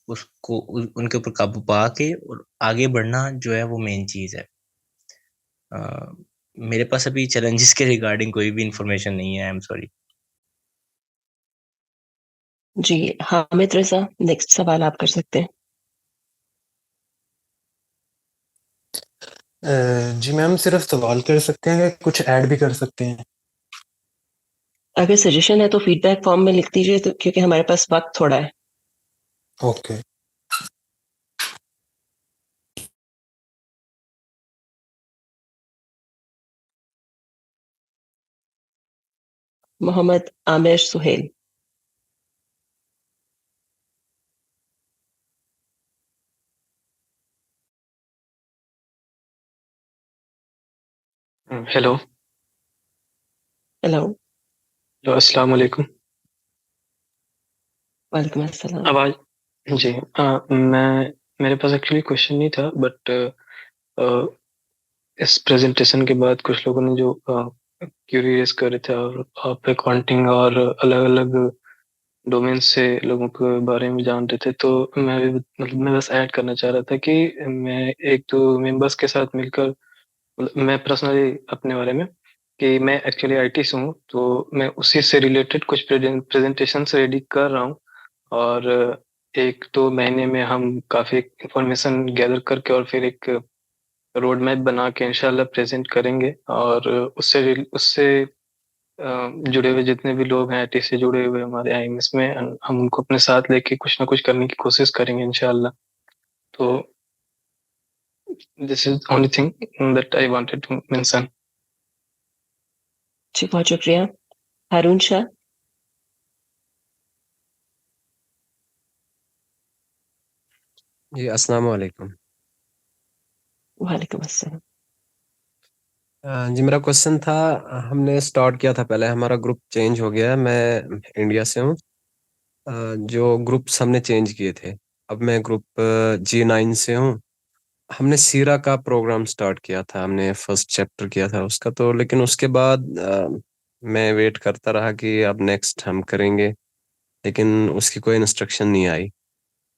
उसको उनके ऊपर काबू पा के और आगे बढ़ना जो है वो मेन चीज़ है। मेरे पास अभी चैलेंजेस के रिगार्डिंग कोई भी इंफॉर्मेशन नहीं है। I am sorry. जी हामिद रजा, नेक्स्ट सवाल आप कर सकते हैं। जी मैम, सिर्फ सवाल कर सकते हैं कि कुछ ऐड भी कर सकते हैं? अगर सजेशन है तो फीडबैक फॉर्म में लिख दीजिए, तो क्योंकि हमारे पास वक्त थोड़ा है। Okay. Mohammad Aamir Suhail. Hello hello. अस्सलाम वालेकुम। वालेकुम अस्सलाम। आवाज जी। मेरे पास एक्चुअली क्वेश्चन नहीं था, बट इस प्रेजेंटेशन के बाद कुछ लोगों ने जो क्यूरी रेज कर रहे थे, और आप अकाउंटिंग और अलग अलग डोमेन से लोगों के बारे में जान रहे थे, तो मैं भी मतलब मैं बस ऐड करना चाह रहा था कि मैं एक दो मेंबर्स के साथ मिलकर, मैं पर्सनली अपने बारे में, कि मैं एक्चुअली आईटी से हूँ, तो मैं उसी से रिलेटेड कुछ प्रेजेंटेशन रेडी कर रहा हूँ, और एक दो महीने में हम काफ़ी इंफॉर्मेशन गैदर करके और फिर एक रोड मैप बना के इंशाल्लाह प्रेजेंट करेंगे, और उससे जुड़े हुए जितने भी लोग हैं, आईटी से जुड़े हुए हमारे आईएमएस में, हम उनको अपने साथ लेके कुछ ना कुछ करने की कोशिश करेंगे इंशाल्लाह। तो this is only thing that I wanted to mention. जी बहुत शुक्रिया। हारून शाह। जी अस्सलाम वालेकुम। वालेकुम अस्सलाम। जी मेरा क्वेश्चन था, हमने स्टार्ट किया था, पहले हमारा ग्रुप चेंज हो गया है। मैं इंडिया से हूँ। जो ग्रुप्स हमने चेंज किए थे, अब मैं ग्रुप G9 से हूँ। हमने सीरा का प्रोग्राम स्टार्ट किया था, हमने फर्स्ट चैप्टर किया था उसका, तो लेकिन उसके बाद मैं वेट करता रहा कि अब नेक्स्ट हम करेंगे, लेकिन उसकी कोई इंस्ट्रक्शन नहीं आई।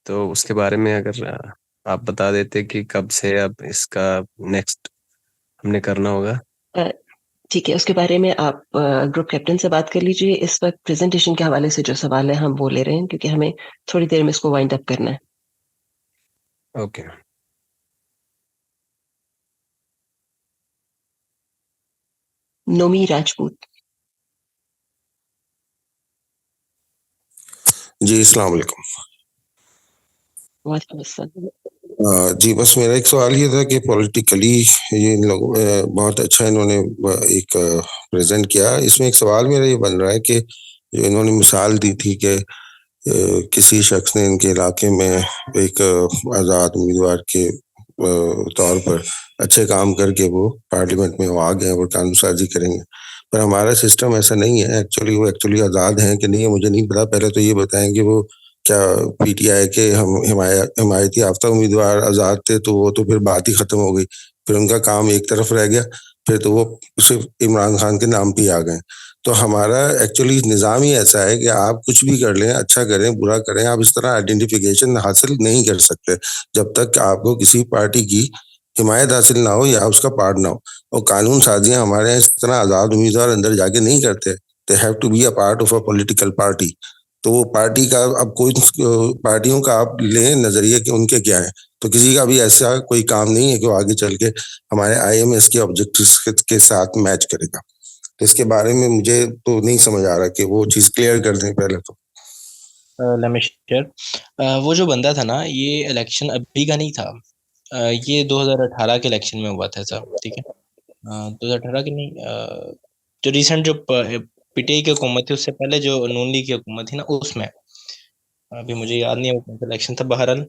तो उसके बारे में अगर आप बता देते कि कब से अब इसका नेक्स्ट हमने करना होगा। ठीक है, उसके बारे में आप ग्रुप कैप्टन से बात कर लीजिए। इस वक्त प्रेजेंटेशन के हवाले से जो सवाल है हम वो ले रहे हैं, क्योंकि हमें थोड़ी देर में इसको वाइंड अप करना है। ओके। नोमी राजपूत। जी अस्सलाम वालेकुम। वालेकुम अस्सलाम। जी बस मेरा एक सवाल ये था कि पॉलिटिकली ये इन लोग बहुत अच्छा इन्होंने एक प्रेजेंट किया। इसमें एक सवाल मेरा ये बन रहा है कि जो इन्होंने मिसाल दी थी कि किसी शख्स ने इनके इलाके में एक आज़ाद उम्मीदवार के तौर पर अच्छे काम करके वो पार्लियामेंट में वो आ गए और कानून साजी करेंगे, पर हमारा सिस्टम ऐसा नहीं है। एक्चुअली वो आज़ाद हैं कि नहीं है मुझे नहीं पता। पहले तो ये बताएं कि वो क्या पीटीआई के हम हिमायती याफ्ता उम्मीदवार आज़ाद थे, तो वो तो फिर बात ही खत्म हो गई, फिर उनका काम एक तरफ रह गया, फिर तो वो सिर्फ इमरान खान के नाम पे आ गए। तो हमारा एक्चुअली निज़ाम ही ऐसा है कि आप कुछ भी कर लें, अच्छा करें बुरा करें, आप इस तरह आइडेंटिफिकेशन हासिल नहीं कर सकते जब तक आपको किसी पार्टी की हिमायत हासिल ना हो या उसका पार्ट ना हो। और कानून साजियां हमारे यहाँ इस तरह आज़ाद उम्मीदवार अंदर जाके नहीं करते। They have to be a part of a political party. तो वो पार्टी का अब कोई पार्टियों का आप लें नजरिए कि उनके क्या है, तो किसी का भी ऐसा कोई काम नहीं है कि वो आगे चल के हमारे आईएमएस के ऑब्जेक्टिव्स के साथ मैच करेगा। तो इसके बारे में मुझे तो नहीं समझ आ रहा कि वो चीज क्लियर कर दें पहले तो। वो जो बंदा था ना, ये इलेक्शन अभी का नहीं था, ये 2018 के इलेक्शन में हुआ था सब, ठीक है। 2018 के नहीं, जो रिसेंट जो पीटीआई की हुकूमत थी उससे पहले जो नून लीग की हुकूमत थी ना, उसमें अभी मुझे याद नहीं है वो कौन सा इलेक्शन था। बहरहाल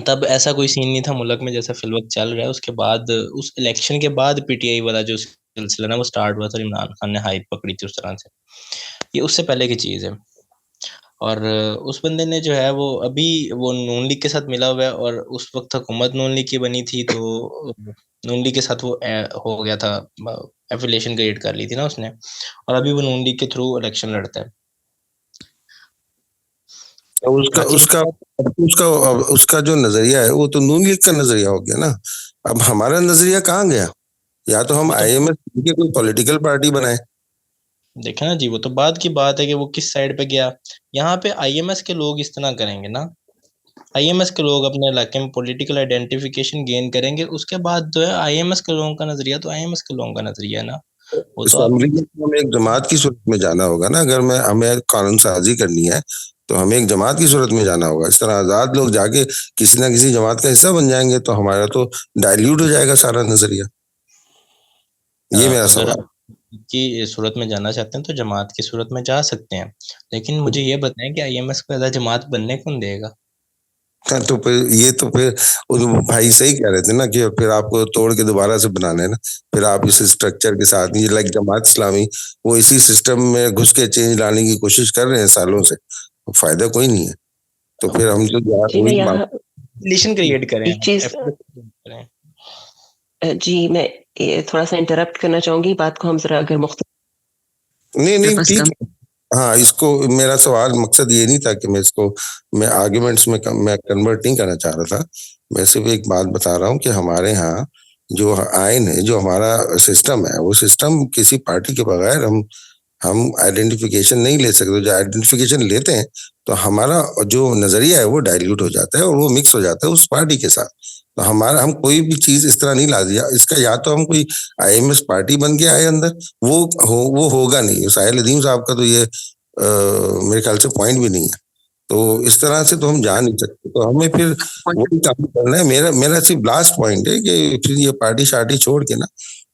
तब ऐसा कोई सीन नहीं था मुल्क में जैसा फिल वक्त चल रहा है। उसके बाद उस इलेक्शन के बाद पीटीआई वाला जो सिलसिला ना वो स्टार्ट हुआ था, इमरान खान ने हाइप पकड़ी थी उस तरह से। ये उससे पहले की चीज है। और उस बंदे ने जो है वो अभी वो नून लीग के साथ मिला हुआ है, और उस वक्त हुकूमत नून लीग की बनी थी, तो नून लीग के साथ वो हो गया था, एफिलिएशन क्रिएट कर ली थी ना उसने, और अभी वो नून लीग के थ्रू इलेक्शन लड़ता है। उसका उसका उसका उसका जो नजरिया है वो तो नून लीग का नजरिया हो गया ना। अब हमारा नजरिया कहाँ गया? या तो हम आईएमएस के कोई पॉलिटिकल पार्टी बनाए। देखा ना जी, वो तो बाद की बात है कि वो किस साइड पे गया। यहाँ पे आईएमएस के लोग इस तरह करेंगे ना, आईएमएस के लोग अपने इलाके में पॉलिटिकल आइडेंटिफिकेशन गेन करेंगे, उसके बाद जो है आईएमएस के लोगों का नजरिया तो आईएमएस के लोगों का नजरिया है ना। वो तो असेंबली में हमें एक जमात की सूरत में जाना होगा ना। अगर हमें कानून साजी करनी है तो हमें एक जमात की सूरत में जाना होगा। इस तरह आजाद लोग जाके किसी ना किसी जमात का हिस्सा बन जाएंगे तो हमारा तो डाइल्यूट हो जाएगा सारा नजरिया। ये मेरा सवाल। की सूरत में जाना चाहते हैं तो जमात की सूरत में जा सकते हैं, लेकिन मुझे ये बताएं कि आईएमएस को ज्यादा जमात बनने कौन देगा? तो फिर भाई सही कह रहे थे ना कि फिर आपको तोड़ के दोबारा से बनाना है ना। फिर आप इस स्ट्रक्चर के साथ, ये लाइक जमात इस्लामी, वो इसी सिस्टम में घुस के चेंज लाने की कोशिश कर रहे हैं सालों से, फायदा कोई नहीं है। तो फिर हम तो रिलेशन क्रिएट करें, एक चीज जी मैं थोड़ा सा इंटरप्ट करना चाहूंगी बात को, हम जरा अगर नहीं ठीक है। हाँ, इसको मेरा सवाल मकसद ये नहीं था कि मैं आर्ग्यूमेंट्स में मैं कन्वर्ट नहीं करना चाह रहा था। मैं सिर्फ एक बात बता रहा हूँ कि हमारे यहाँ जो आइन है, जो हमारा सिस्टम है, वो सिस्टम किसी पार्टी के बगैर हम आइडेंटिफिकेशन नहीं ले सकते। जो आइडेंटिफिकेशन लेते हैं तो हमारा जो नजरिया है वो डाइल्यूट हो जाता है और वो मिक्स हो जाता है उस पार्टी के साथ। तो हम कोई भी चीज इस तरह नहीं ला दिया इसका, या तो हम कोई आईएमएस पार्टी बन के आए अंदर, वो होगा नहीं। साहिल अदीम साहब का तो ये मेरे ख्याल से पॉइंट भी नहीं है। तो इस तरह से तो हम जा नहीं सकते। तो हमें फिर वही काम करना है। मेरा सिर्फ लास्ट पॉइंट है कि फिर ये पार्टी शार्टी छोड़ के ना,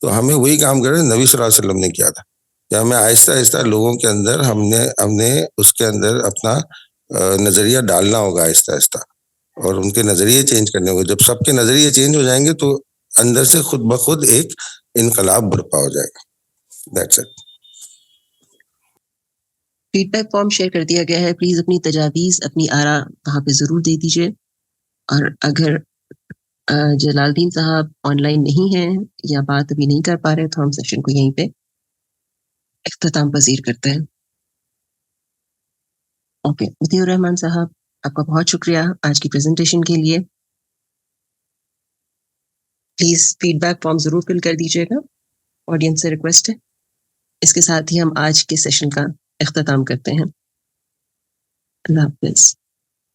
तो हमें वही काम करना नबी सल्लल्लाहु अलैहि वसल्लम ने किया था। कि हमें आहिस्ता आहिस्ता लोगों के अंदर हमने उसके अंदर अपना नजरिया डालना होगा आहिस्ता आहिस्ता, और उनके नजरिए चेंज करने होंगे। जब सबके नजरिए चेंज हो जाएंगे तो अंदर से खुद ब खुद एक इनकलाब बर्पा हो जाएगा। That's it. Feedback form share कर दिया गया है। प्लीज अपनी तजावीज, अपनी आरा वहाँ पे जरूर दे दीजिए। और अगर जलालुद्दीन साहब ऑनलाइन नहीं है या बात अभी नहीं कर पा रहे तो हम सेशन को यहीं पे इख्तिताम पजीर करते हैं। ओके, मतीउर रहमान साहब, आपका बहुत शुक्रिया आज की प्रेजेंटेशन के लिए। प्लीज फीडबैक फॉर्म जरूर फिल कर दीजिएगा, ऑडियंस से रिक्वेस्ट है। इसके साथ ही हम आज के सेशन का इख्तिताम करते हैं। अल्लाह हाफिज।